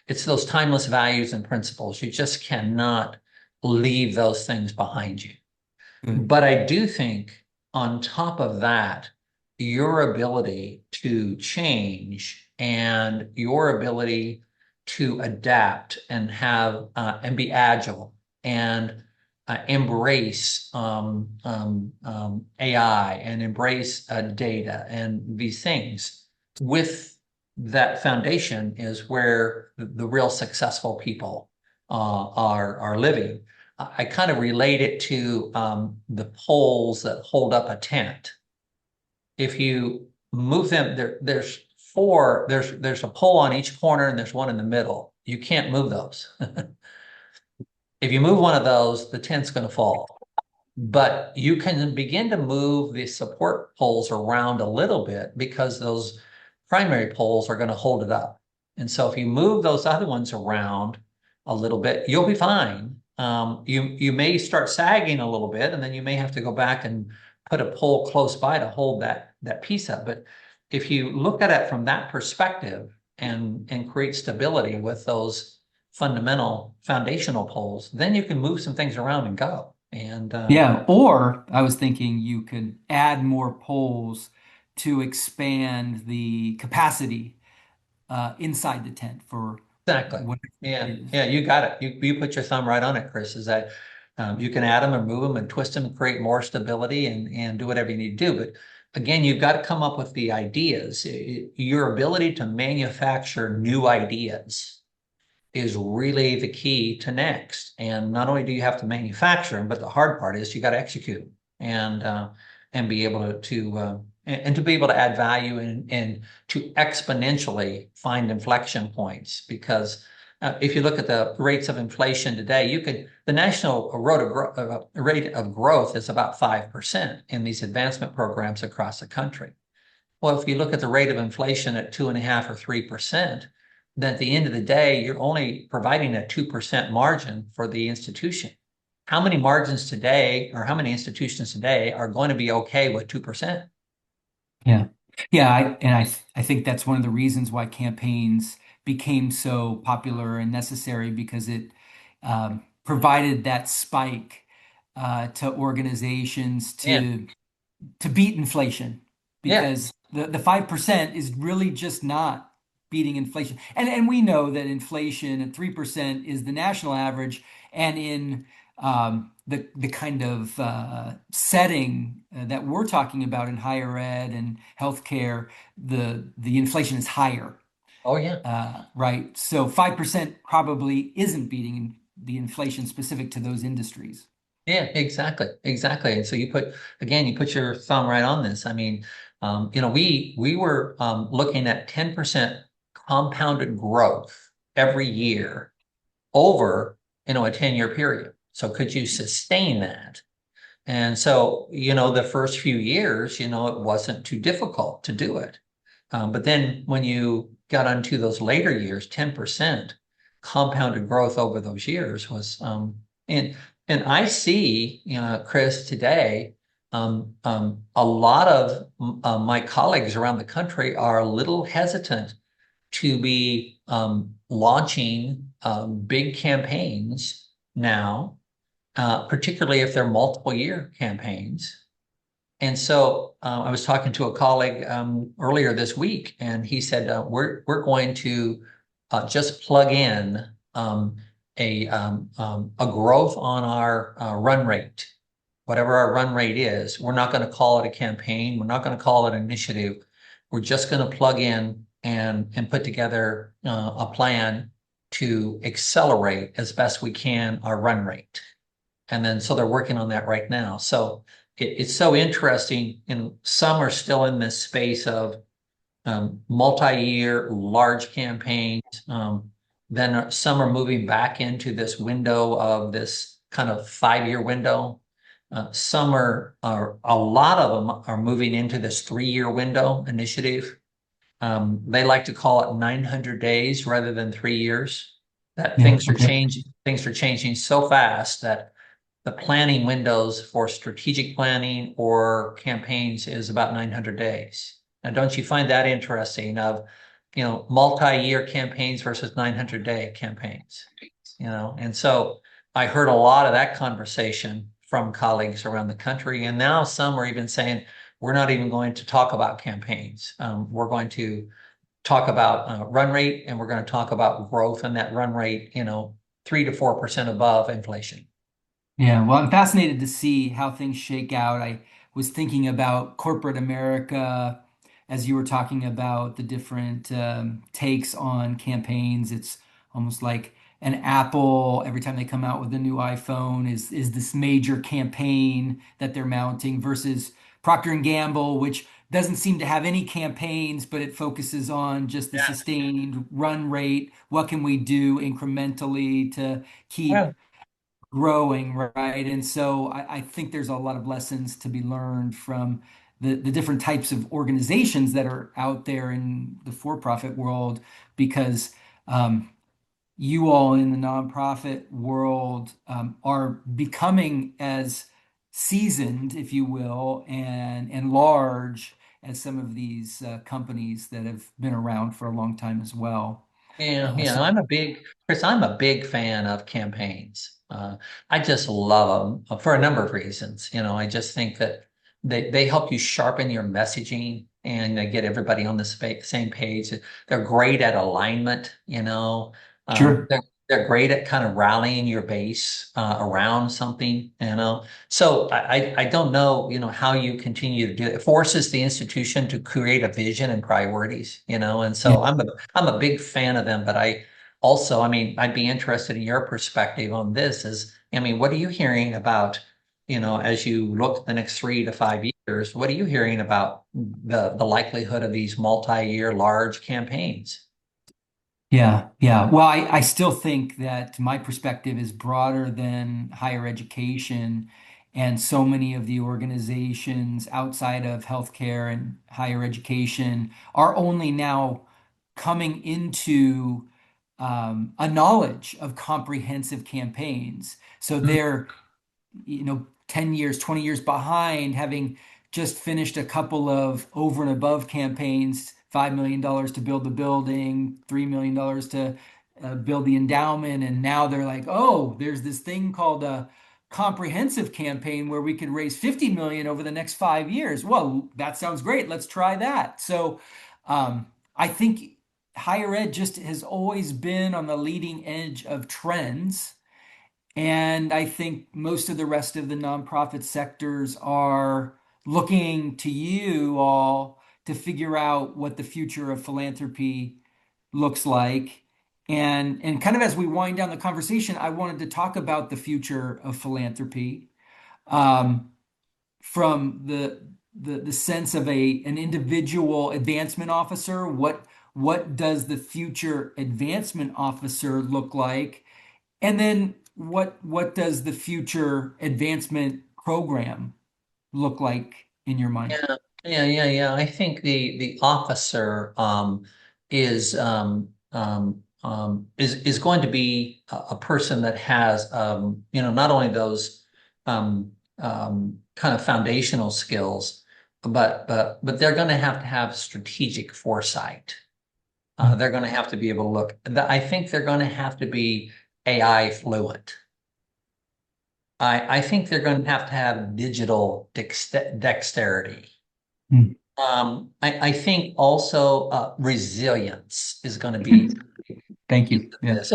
It's those timeless values and principles. You just cannot leave those things behind you. Good. But I do think on top of that, your ability to change and your ability to adapt and have and be agile and embrace AI and embrace data and these things with that foundation is where the real successful people are living. I kind of relate it to the poles that hold up a tent. If you move them, there's four, there's a pole on each corner and there's one in the middle. You can't move those. If you move one of those, the tent's going to fall. But you can begin to move the support poles around a little bit because those primary poles are going to hold it up. And so if you move those other ones around a little bit, you'll be fine. You may start sagging a little bit, and then you may have to go back and put a pole close by to hold that piece up. But if you look at it from that perspective and create stability with those fundamental foundational poles, then you can move some things around and go. And Yeah, or I was thinking you could add more poles to expand the capacity inside the tent for exactly. whatever it Yeah, is. yeah, you got it. You put your thumb right on it, Chris, is that you can add them and move them and twist them and create more stability and do whatever you need to do. But again, you've got to come up with the ideas. Your ability to manufacture new ideas is really the key to next. And not only do you have to manufacture them, but the hard part is you got to execute them and be able and to be able to add value and to exponentially find inflection points. Because if you look at the rates of inflation today, the national rate of growth is about 5% in these advancement programs across the country. Well, if you look at the rate of inflation at 2.5 or 3%, then at the end of the day, you're only providing a 2% margin for the institution. How many margins today, or how many institutions today are going to be okay with 2%? Yeah. Yeah, I think that's one of the reasons why campaigns became so popular and necessary because it provided that spike to organizations Yeah. to beat inflation Yeah. because the 5% is really just not beating inflation. And we know that inflation at 3% is the national average. And in the kind of setting that we're talking about in higher ed and healthcare, the inflation is higher, Oh, yeah. right? So 5% probably isn't beating the inflation specific to those industries. Yeah, exactly. Exactly. And so you put your thumb right on this. I mean, we were looking at 10% compounded growth every year over, a 10-year period. So could you sustain that? And so, the first few years, it wasn't too difficult to do it. But then when you got onto those later years, 10% compounded growth over those years was, and I see, Chris, today, a lot of my colleagues around the country are a little hesitant to be launching big campaigns now, particularly if they're multiple year campaigns. And so I was talking to a colleague earlier this week, and he said we're going to just plug in a growth on our run rate, whatever our run rate is. We're not going to call it a campaign. We're not going to call it an initiative. We're just going to plug in and put together a plan to accelerate as best we can our run rate. And then so they're working on that right now. So it's so interesting. Some are still in this space of multi-year large campaigns. Then some are moving back into this window of this kind of 5-year window. Some a lot of them are moving into this 3-year window initiative. They like to call it 900 days rather than 3 years. That Yeah. things are changing. Things are changing so fast that the planning windows for strategic planning or campaigns is about 900 days. Now, don't you find that interesting of, multi-year campaigns versus 900-day campaigns, And so I heard a lot of that conversation from colleagues around the country. And now some are even saying, we're not even going to talk about campaigns. We're going to talk about run rate, and we're going to talk about growth in that run rate, 3 to 4% above inflation. Yeah, well, I'm fascinated to see how things shake out. I was thinking about corporate America as you were talking about the different takes on campaigns. It's almost like an Apple, every time they come out with a new iPhone, is this major campaign that they're mounting versus Procter and Gamble, which doesn't seem to have any campaigns, but it focuses on just the Yeah. sustained run rate. What can we do incrementally to keep Yeah. growing, right? And so I think there's a lot of lessons to be learned from the different types of organizations that are out there in the for-profit world, because you all in the nonprofit world are becoming as seasoned, if you will, and large as some of these companies that have been around for a long time as well. Yeah, So Chris, I'm a big fan of campaigns. I just love them for a number of reasons. I just think that they help you sharpen your messaging and they get everybody on the same page. They're great at alignment, sure. they're great at kind of rallying your base around something. So I don't know, how you continue to do it. It forces the institution to create a vision and priorities, and Yeah. so I'm a big fan of them, but also, I mean, I'd be interested in your perspective on this is, I mean, what are you hearing about, as you look the next 3 to 5 years, what are you hearing about the likelihood of these multi-year large campaigns? Yeah, yeah. Well, I still think that my perspective is broader than higher education, and so many of the organizations outside of healthcare and higher education are only now coming into a knowledge of comprehensive campaigns. So they're 10 years, 20 years behind, having just finished a couple of over and above campaigns, $5 million to build the building, $3 million to build the endowment. And now they're like, oh, there's this thing called a comprehensive campaign where we could raise 50 million over the next 5 years. Well, that sounds great. Let's try that. So I think higher ed just has always been on the leading edge of trends, and I think most of the rest of the nonprofit sectors are looking to you all to figure out what the future of philanthropy looks like. And kind of as we wind down the conversation, I wanted to talk about the future of philanthropy, um, from the sense of an individual advancement officer. What does the future advancement officer look like? And then what does the future advancement program look like in your mind? Yeah, yeah. I think the officer is going to be a person that has not only those kind of foundational skills, but they're going to have strategic foresight. They're going to have to be able to look. I think they're going to have to be AI fluent. I think they're going to have digital dexterity. Hmm. I think also resilience is going to be Thank piece you. of Yeah, this.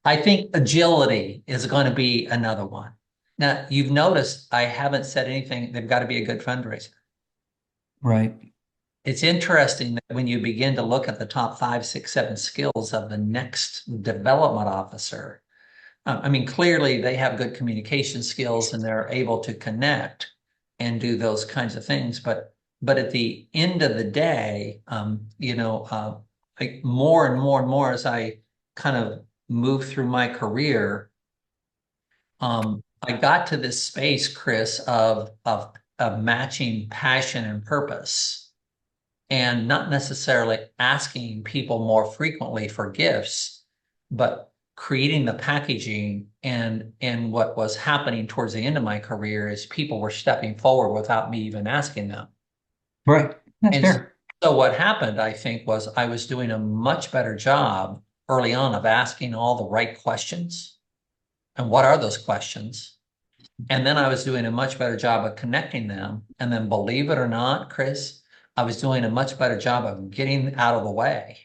I think agility is going to be another one. Now, you've noticed I haven't said anything. They've got to be a good fundraiser. right. It's interesting that when you begin to look at the top 5, 6, 7 skills of the next development officer, I mean, clearly they have good communication skills and they're able to connect and do those kinds of things. But at the end of the day, like more and more and more as I kind of move through my career, I got to this space, Chris, of matching passion and purpose, and not necessarily asking people more frequently for gifts, but creating the packaging. And what was happening towards the end of my career is people were stepping forward without me even asking them. Right. That's And fair. so what happened, I think, was I was doing a much better job early on of asking all the right questions. And what are those questions? And then I was doing a much better job of connecting them. And then, believe it or not, Chris, I was doing a much better job of getting out of the way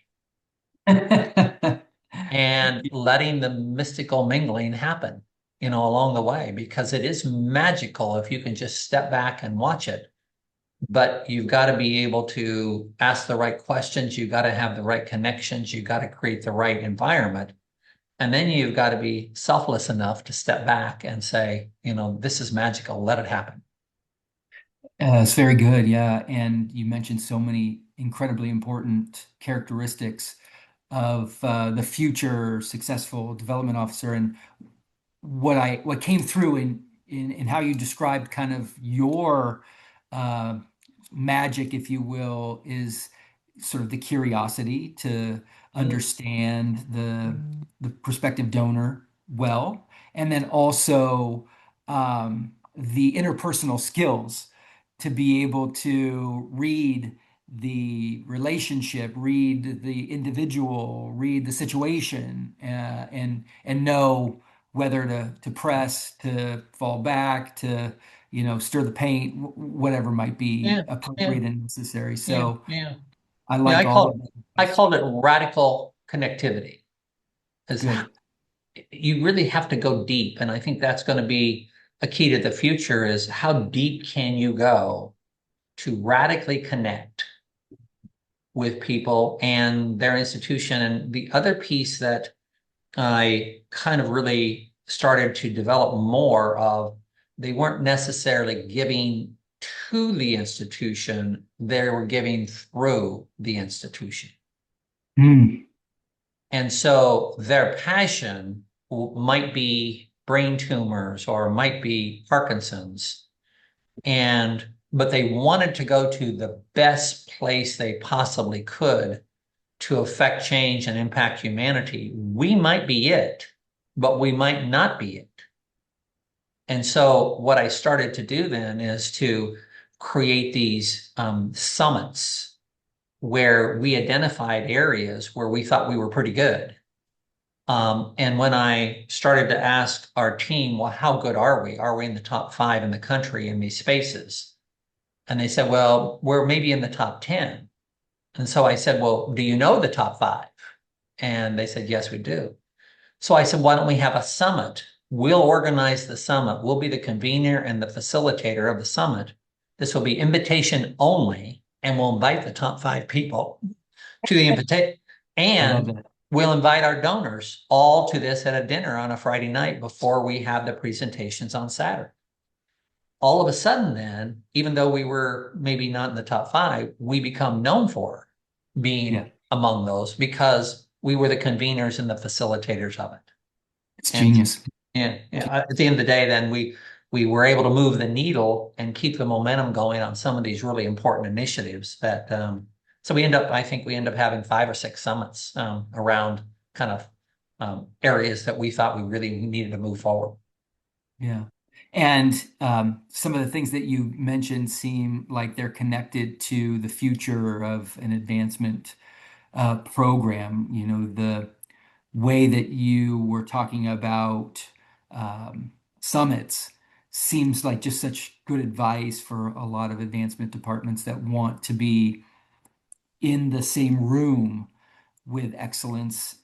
and letting the mystical mingling happen, along the way, because it is magical if you can just step back and watch it. But you've got to be able to ask the right questions. You've got to have the right connections. You've got to create the right environment. And then you've got to be selfless enough to step back and say, this is magical. Let it happen. It's very good. Yeah. And you mentioned so many incredibly important characteristics of the future successful development officer. And what came through in how you described kind of your uh, magic, if you will, is sort of the curiosity to understand the prospective donor well, and then also the interpersonal skills to be able to read the relationship, read the individual, read the situation, and know whether to press, to fall back, to stir the paint, whatever might be Yeah, yeah, appropriate and necessary. yeah, So yeah. I Yeah, like all of I this. called it radical connectivity. Is Good. you really have to go deep, and I think that's going to be a key to the future is how deep can you go to radically connect with people and their institution. And the other piece that I kind of really started to develop more of, they weren't necessarily giving to the institution, they were giving through the institution. Mm. And so their passion might be brain tumors or might be Parkinson's. But they wanted to go to the best place they possibly could to affect change and impact humanity. We might be it, but we might not be it. And so what I started to do then is to create these summits where we identified areas where we thought we were pretty good. And when I started to ask our team, well, how good are we? Are we in the top 5 in the country in these spaces? And they said, well, we're maybe in the top 10. And so I said, well, do you know the top 5? And they said, yes, we do. So I said, why don't we have a summit? We'll organize the summit. We'll be the convener and the facilitator of the summit. This will be invitation only, and we'll invite the top 5 people to the invitation. And we'll invite our donors all to this at a dinner on a Friday night before we have the presentations on Saturday. All of a sudden then, even though we were maybe not in the top 5, we become known for being among those because we were the conveners and the facilitators of it. It's genius. Yeah. At the end of the day, then we were able to move the needle and keep the momentum going on some of these really important initiatives that so I think we end up having 5 or 6 summits around kind of areas that we thought we really needed to move forward. Yeah. And some of the things that you mentioned seem like they're connected to the future of an advancement program. You know, the way that you were talking about summits seems like just such good advice for a lot of advancement departments that want to be in the same room with excellence,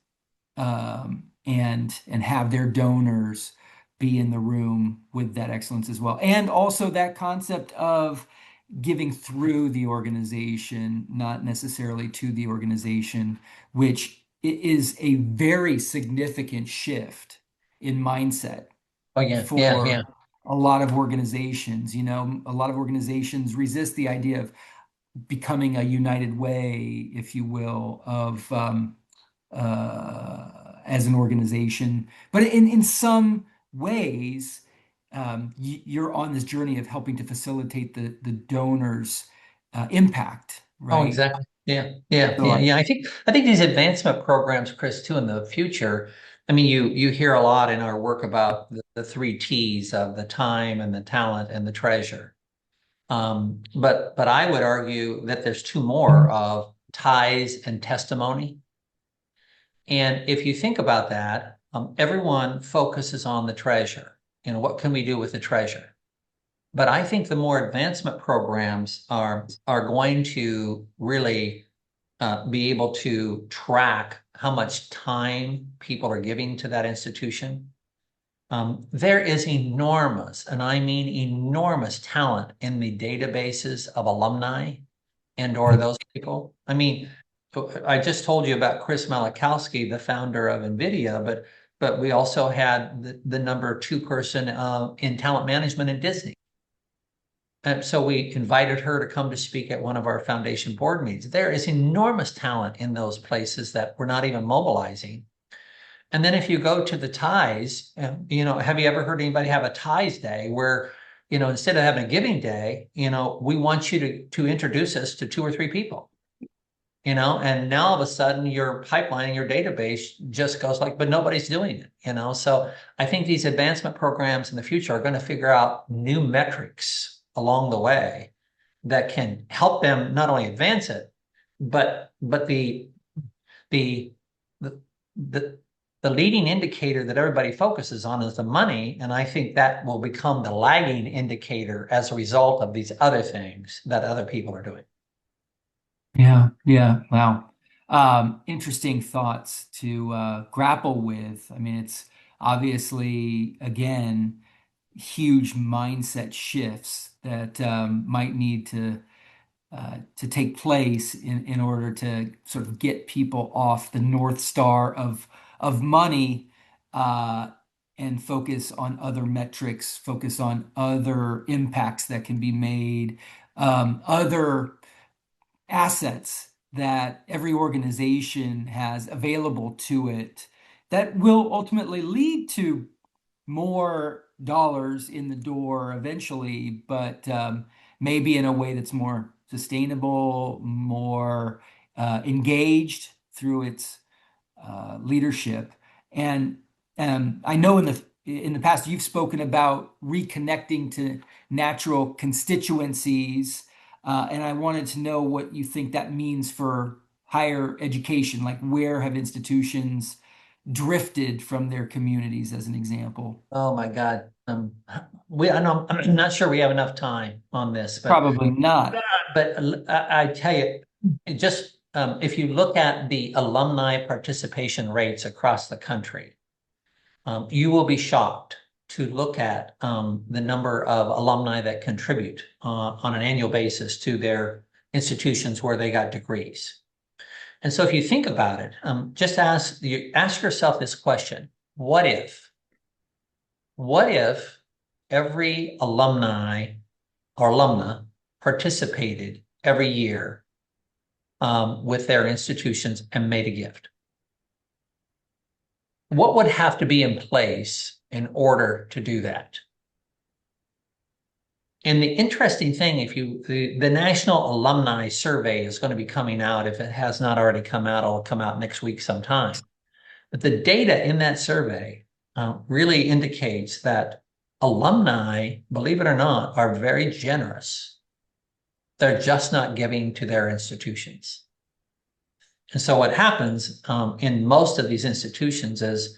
and have their donors be in the room with that excellence as well. And also that concept of giving through the organization, not necessarily to the organization, which is a very significant shift in mindset Oh, yeah. for a lot of organizations. You know, a lot of organizations resist the idea of becoming a united way, if you will, of as an organization. But in some ways, you're on this journey of helping to facilitate the donors' impact, Oh, right? exactly. Yeah. So, I think these advancement programs, Chris, too, in the future. I mean, you hear a lot in our work about the 3 T's of the time and the talent and the treasure. But I would argue that there's 2 more of ties and testimony. And if you think about that, everyone focuses on the treasure. You know, what can we do with the treasure? But I think the more advancement programs are going to really be able to track how much time people are giving to that institution. There is enormous, and I mean enormous talent in the databases of alumni and/or those people. I mean, I just told you about Chris Malachowski, the founder of NVIDIA, but we also had the number 2 person in talent management at Disney. And so we invited her to come to speak at one of our foundation board meetings. There is enormous talent in those places that we're not even mobilizing. And then if you go to the ties, you know, have you ever heard anybody have a ties day where, you know, instead of having a giving day, you know, we want you to introduce us to 2 or 3 people, you know, and now all of a sudden your pipeline and your database just goes like, but nobody's doing it, you know. So I think these advancement programs in the future are going to figure out new metrics along the way that can help them not only advance it, but the the the the leading indicator that everybody focuses on is the money. And I think that will become the lagging indicator as a result of these other things that other people are doing. yeah, wow. Interesting thoughts to grapple with. I mean, it's obviously, again, huge mindset shifts that might need to to take place in order to sort of get people off the North Star of money uh, and focus on other metrics, focus on other impacts that can be made, other assets that every organization has available to it that will ultimately lead to more dollars in the door eventually, but maybe in a way that's more sustainable, more engaged through its leadership. And I know in the past you've spoken about reconnecting to natural constituencies, and I wanted to know what you think that means for higher education. Like, where have institutions drifted from their communities, as an example? Oh my God. I know, I'm not sure we have enough time on this, Probably not. but I tell you, if you look at the alumni participation rates across the country, you will be shocked to look at the number of alumni that contribute on an annual basis to their institutions where they got degrees. And so if you think about it, just ask yourself this question: what if every alumni or alumna participated every year with their institutions and made a gift? What would have to be in place in order to do that? And the interesting thing, the National Alumni Survey is going to be coming out. If it has not already come out, it'll come out next week sometime. But the data in that survey really indicates that alumni, believe it or not, are very generous. They're just not giving to their institutions. And so what happens in most of these institutions is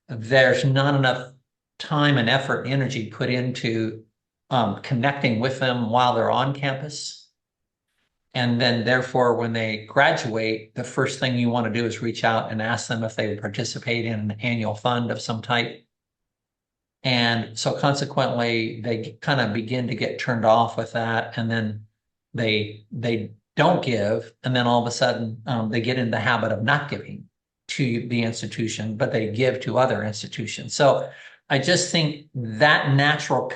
there's not enough time and effort and energy put into connecting with them while they're on campus. And then therefore, when they graduate, the first thing you want to do is reach out and ask them if they would participate in an annual fund of some type. And so consequently, they kind of begin to get turned off with that. And then they don't give. And then all of a sudden, they get in the habit of not giving to the institution, but they give to other institutions. So I just think that natural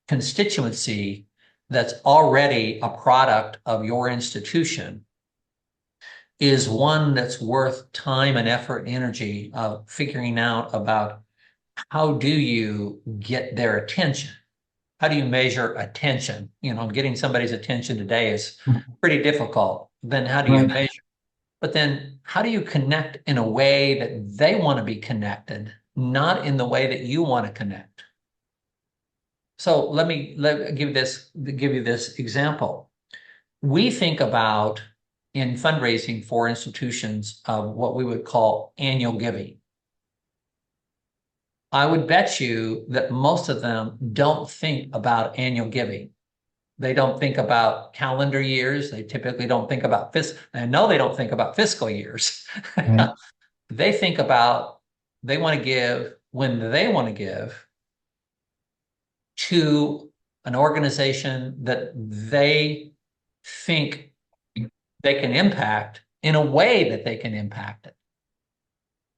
constituency that's already a product of your institution is one that's worth time and effort and energy of figuring out about how do you get their attention? How do you measure attention? Getting somebody's attention today is pretty difficult. Then how do you Right. measure? But then how do you connect in a way that they want to be connected, not in the way that you want to connect? So let me give you this example. We think about in fundraising for institutions of what we would call annual giving. I would bet you that most of them don't think about annual giving. They don't think about calendar years. They typically don't think about I know they don't think about fiscal years. Right. They want to give when they want to give to an organization that they think they can impact in a way that they can impact it.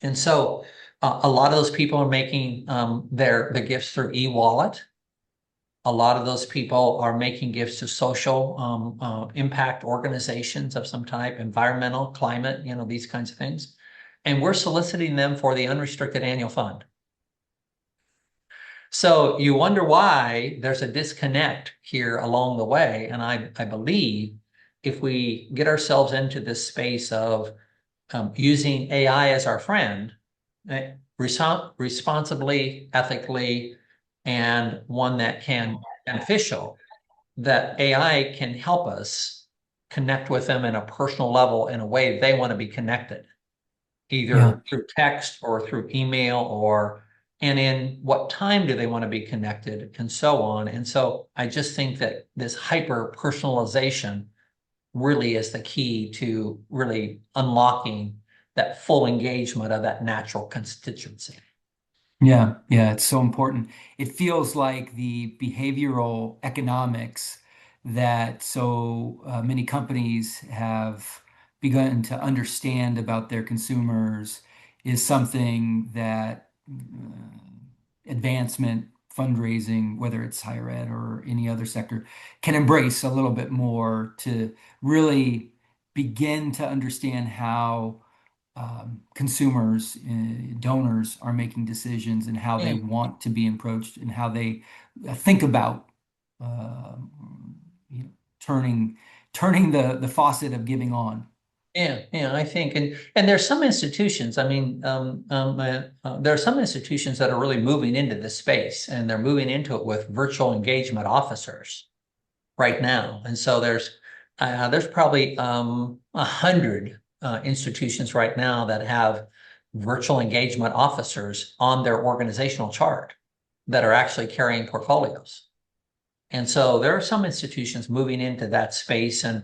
And so a lot of those people are making their gifts through e-wallet. A lot of those people are making gifts to social impact organizations of some type, environmental, climate, these kinds of things. And we're soliciting them for the unrestricted annual fund. So you wonder why there's a disconnect here along the way. And I believe if we get ourselves into this space of using AI as our friend, responsibly, ethically, and one that can be beneficial, that AI can help us connect with them in a personal level in a way they want to be connected, either through text or through email and in what time do they want to be connected and so on. And so I just think that this hyper personalization really is the key to really unlocking that full engagement of that natural constituency. Yeah, yeah, it's so important. It feels like the behavioral economics that so many companies have begun to understand about their consumers is something that advancement fundraising, whether it's higher ed or any other sector, can embrace a little bit more to really begin to understand how consumers, donors are making decisions and how they Yeah, want to be approached and how they think about uh, you know, turning the faucet of giving on. yeah, I think, and there's some institutions. I mean, there are some institutions that are really moving into this space, and they're moving into it with virtual engagement officers right now. And so there's probably 100 institutions right now that have virtual engagement officers on their organizational chart that are actually carrying portfolios. And so there are some institutions moving into that space, and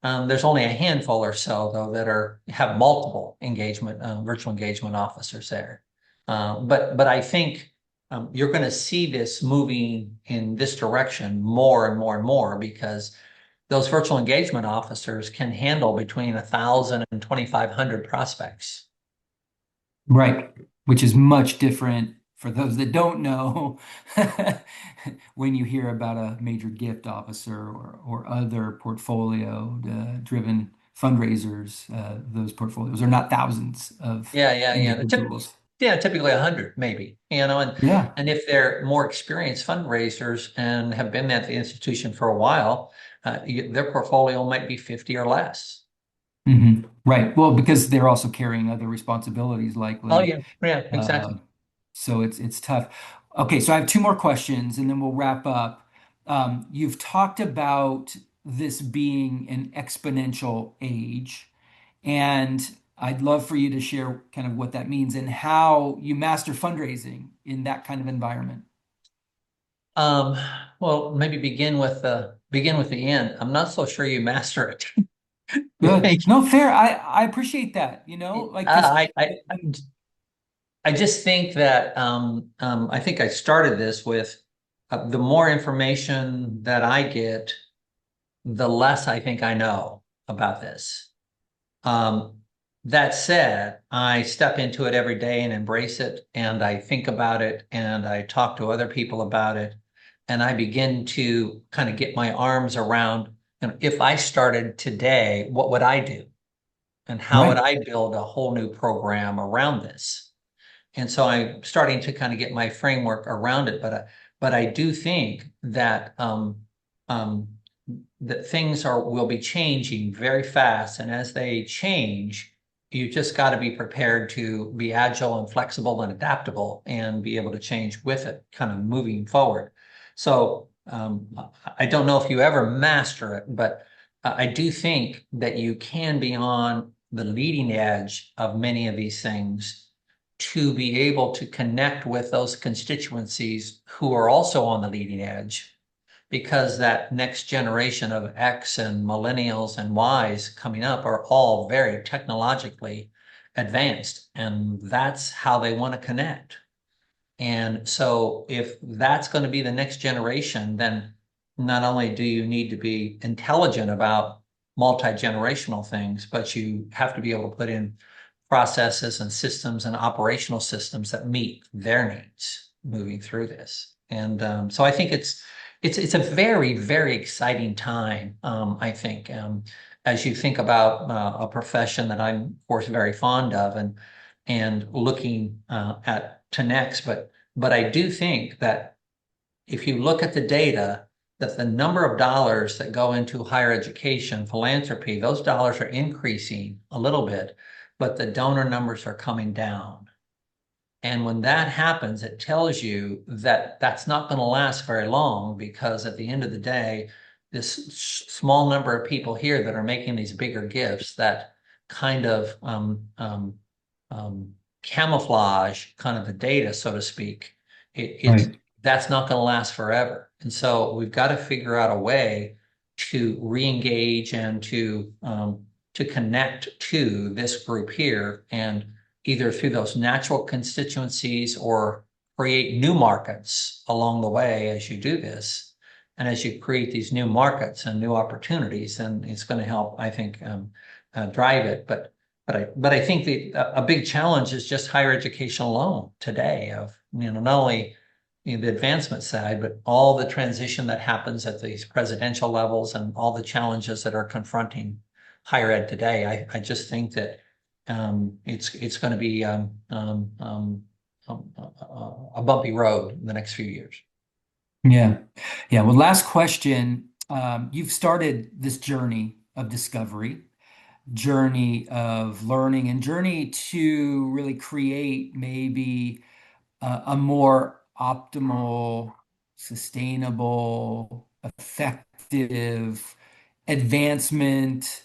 there's only a handful or so, though, that have multiple virtual engagement officers there. But I think you're going to see this moving in this direction more and more and more, because those virtual engagement officers can handle between 1,000 and 2,500 prospects. Right, which is much different for those that don't know when you hear about a major gift officer or other portfolio driven fundraisers. Those portfolios are not thousands of Yeah. individuals. Typically 100, maybe, and Yeah. and if they're more experienced fundraisers and have been at the institution for a while, their portfolio might be 50 or less. Right. Well, because they're also carrying other responsibilities Oh likely. yeah, exactly. Um, so it's tough. Okay, so I have two more questions and then we'll wrap up. You've talked about this being an exponential age, and I'd love for you to share kind of what that means and how you master fundraising in that kind of environment. Um, well, maybe begin with the end. I'm not so sure you master it. Good. No, fair. I appreciate that, like because I, I, I I just think that I think I started this with the more information that I get, the less I think I know about this. Um, that said, I step into it every day and embrace it, and I think about it, and I talk to other people about it, and I begin to kind of get my arms around, if I started today, what would I do? And how would right. I build a whole new program around this? And so I'm starting to kind of get my framework around it, but I do think um, that things will be changing very fast, and as they change, you just got to be prepared to be agile and flexible and adaptable, and be able to change with it, kind of moving forward. So I don't know if you ever master it, but I do think that you can be on the leading edge of many of these things to be able to connect with those constituencies who are also on the leading edge, because that next generation of X and millennials and Ys coming up are all very technologically advanced, and that's how they want to connect. And so if that's going to be the next generation, then not only do you need to be intelligent about multi-generational things, but you have to be able to put in processes and systems and operational systems that meet their needs moving through this. And so I think it's a very, very exciting time. I think as you think about a profession that I'm, of course, very fond of, and looking at to next, but I do think that if you look at the data, that the number of dollars that go into higher education, philanthropy, those dollars are increasing a little bit, but the donor numbers are coming down. And when that happens, it tells you that that's not going to last very long, because at the end of the day, this small number of people here that are making these bigger gifts, that kind of camouflage kind of the data, so to speak, it's Right. that's not going to last forever. And so we've got to figure out a way to re-engage and to connect to this group here, and either through those natural constituencies or create new markets along the way as you do this. And as you create these new markets and new opportunities, then it's going to help, I think, drive it. But I think a big challenge is just higher education alone today of, not only the advancement side, but all the transition that happens at these presidential levels and all the challenges that are confronting higher ed today. I just think that it's going to be a bumpy road in the next few years. Yeah. Yeah. Well, last question. You've started this journey of discovery, journey of learning, and journey to really create maybe a more optimal, sustainable, effective advancement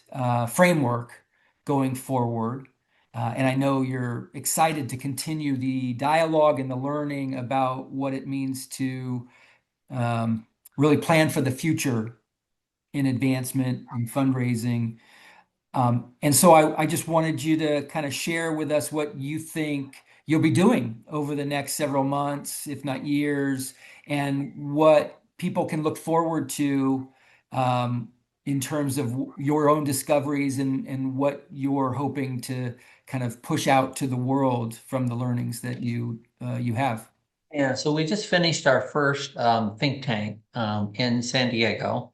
framework going forward. And I know you're excited to continue the dialogue and the learning about what it means to um, really plan for the future in advancement and fundraising. And so I just wanted you to kind of share with us what you think you'll be doing over the next several months, if not years, and what people can look forward to um, in terms of your own discoveries and what you're hoping to kind of push out to the world from the learnings that you have. Yeah, so we just finished our first think tank in San Diego.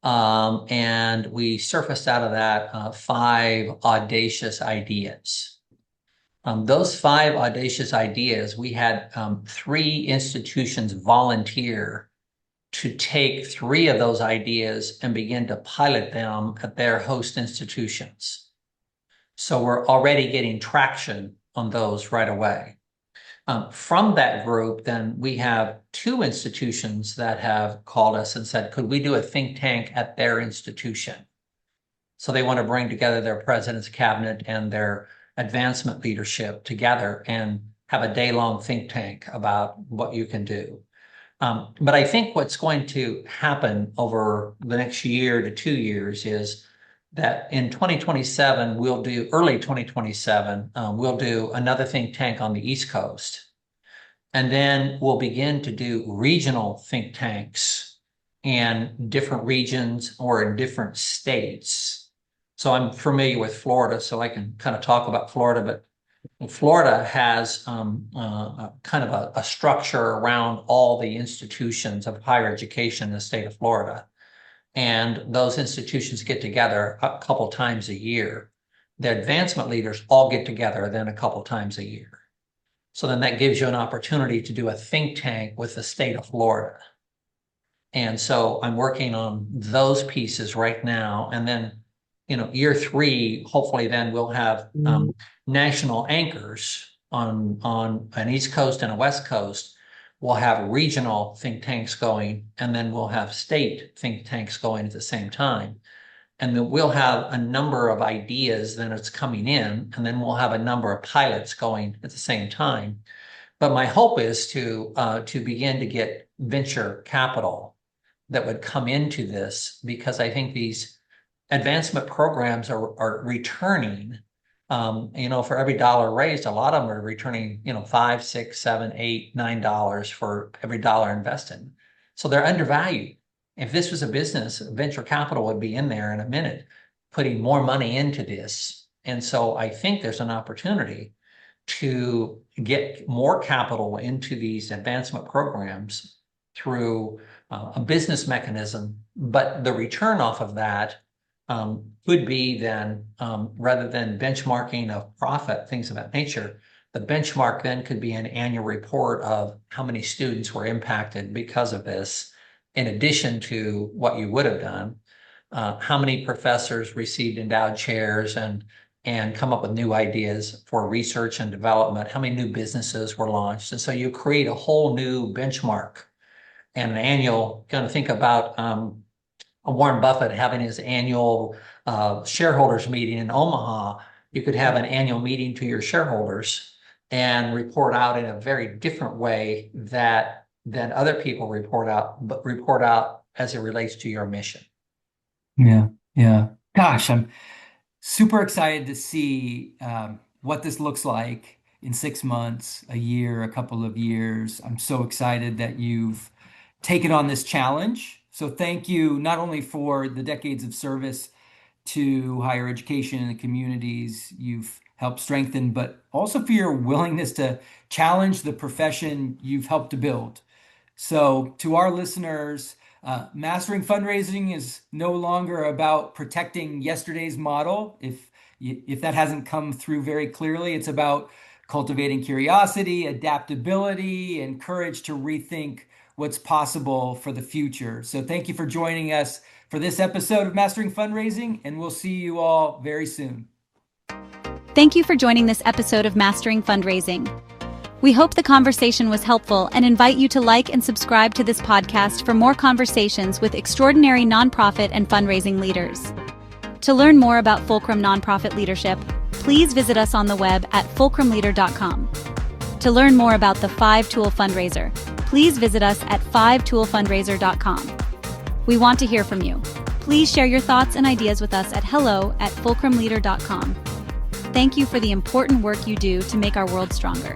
And we surfaced out of that 5 audacious ideas. Those 5 audacious ideas, we had 3 institutions volunteer to take 3 of those ideas and begin to pilot them at their host institutions. So we're already getting traction on those right away. From that group, then we have 2 institutions that have called us and said, could we do a think tank at their institution? So they want to bring together their president's cabinet and their advancement leadership together and have a day-long think tank about what you can do. But I think what's going to happen over the next year to 2 years is that in 2027, early 2027, we'll do another think tank on the East Coast. And then we'll begin to do regional think tanks in different regions or in different states. So I'm familiar with Florida, so I can kind of talk about Florida, but Florida has kind of a structure around all the institutions of higher education in the state of Florida. And those institutions get together a couple times a year. The advancement leaders all get together then a couple times a year. So then that gives you an opportunity to do a think tank with the state of Florida. And so I'm working on those pieces right now. And then, year 3, hopefully then we'll have national anchors on an East Coast and a West Coast. We'll have regional think tanks going, and then we'll have state think tanks going at the same time. And then we'll have a number of ideas then it's coming in, and then we'll have a number of pilots going at the same time. But my hope is to begin to get venture capital that would come into this, because I think these advancement programs are returning. For every dollar raised, a lot of them are returning, $5, $6, $7, $8, $9 for every dollar invested. So they're undervalued. If this was a business, venture capital would be in there in a minute, putting more money into this. And so I think there's an opportunity to get more capital into these advancement programs through a business mechanism. But the return off of that could be then, rather than benchmarking of profit, things of that nature, the benchmark then could be an annual report of how many students were impacted because of this, in addition to what you would have done, how many professors received endowed chairs and come up with new ideas for research and development, how many new businesses were launched. And so you create a whole new benchmark and an annual, kind of think about Warren Buffett having his annual shareholders meeting in Omaha. You could have an annual meeting to your shareholders and report out in a very different way than other people report out, but report out as it relates to your mission. Yeah, yeah. Gosh, I'm super excited to see what this looks like in 6 months, a year, a couple of years. I'm so excited that you've taken on this challenge So thank you not only for the decades of service to higher education and the communities you've helped strengthen, but also for your willingness to challenge the profession you've helped to build. So, to our listeners, mastering fundraising is no longer about protecting yesterday's model. If that hasn't come through very clearly, it's about cultivating curiosity, adaptability, and courage to rethink what's possible for the future. So, thank you for joining us for this episode of Mastering Fundraising, and we'll see you all very soon. Thank you for joining this episode of Mastering Fundraising. We hope the conversation was helpful and invite you to like and subscribe to this podcast for more conversations with extraordinary nonprofit and fundraising leaders. To learn more about Fulcrum Nonprofit Leadership, please visit us on the web at fulcrumleader.com. To learn more about the 5-Tool Fundraiser, please visit us at 5toolfundraiser.com. We want to hear from you. Please share your thoughts and ideas with us at hello@fulcrumleader.com. Thank you for the important work you do to make our world stronger.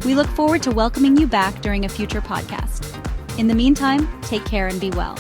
We look forward to welcoming you back during a future podcast. In the meantime, take care and be well.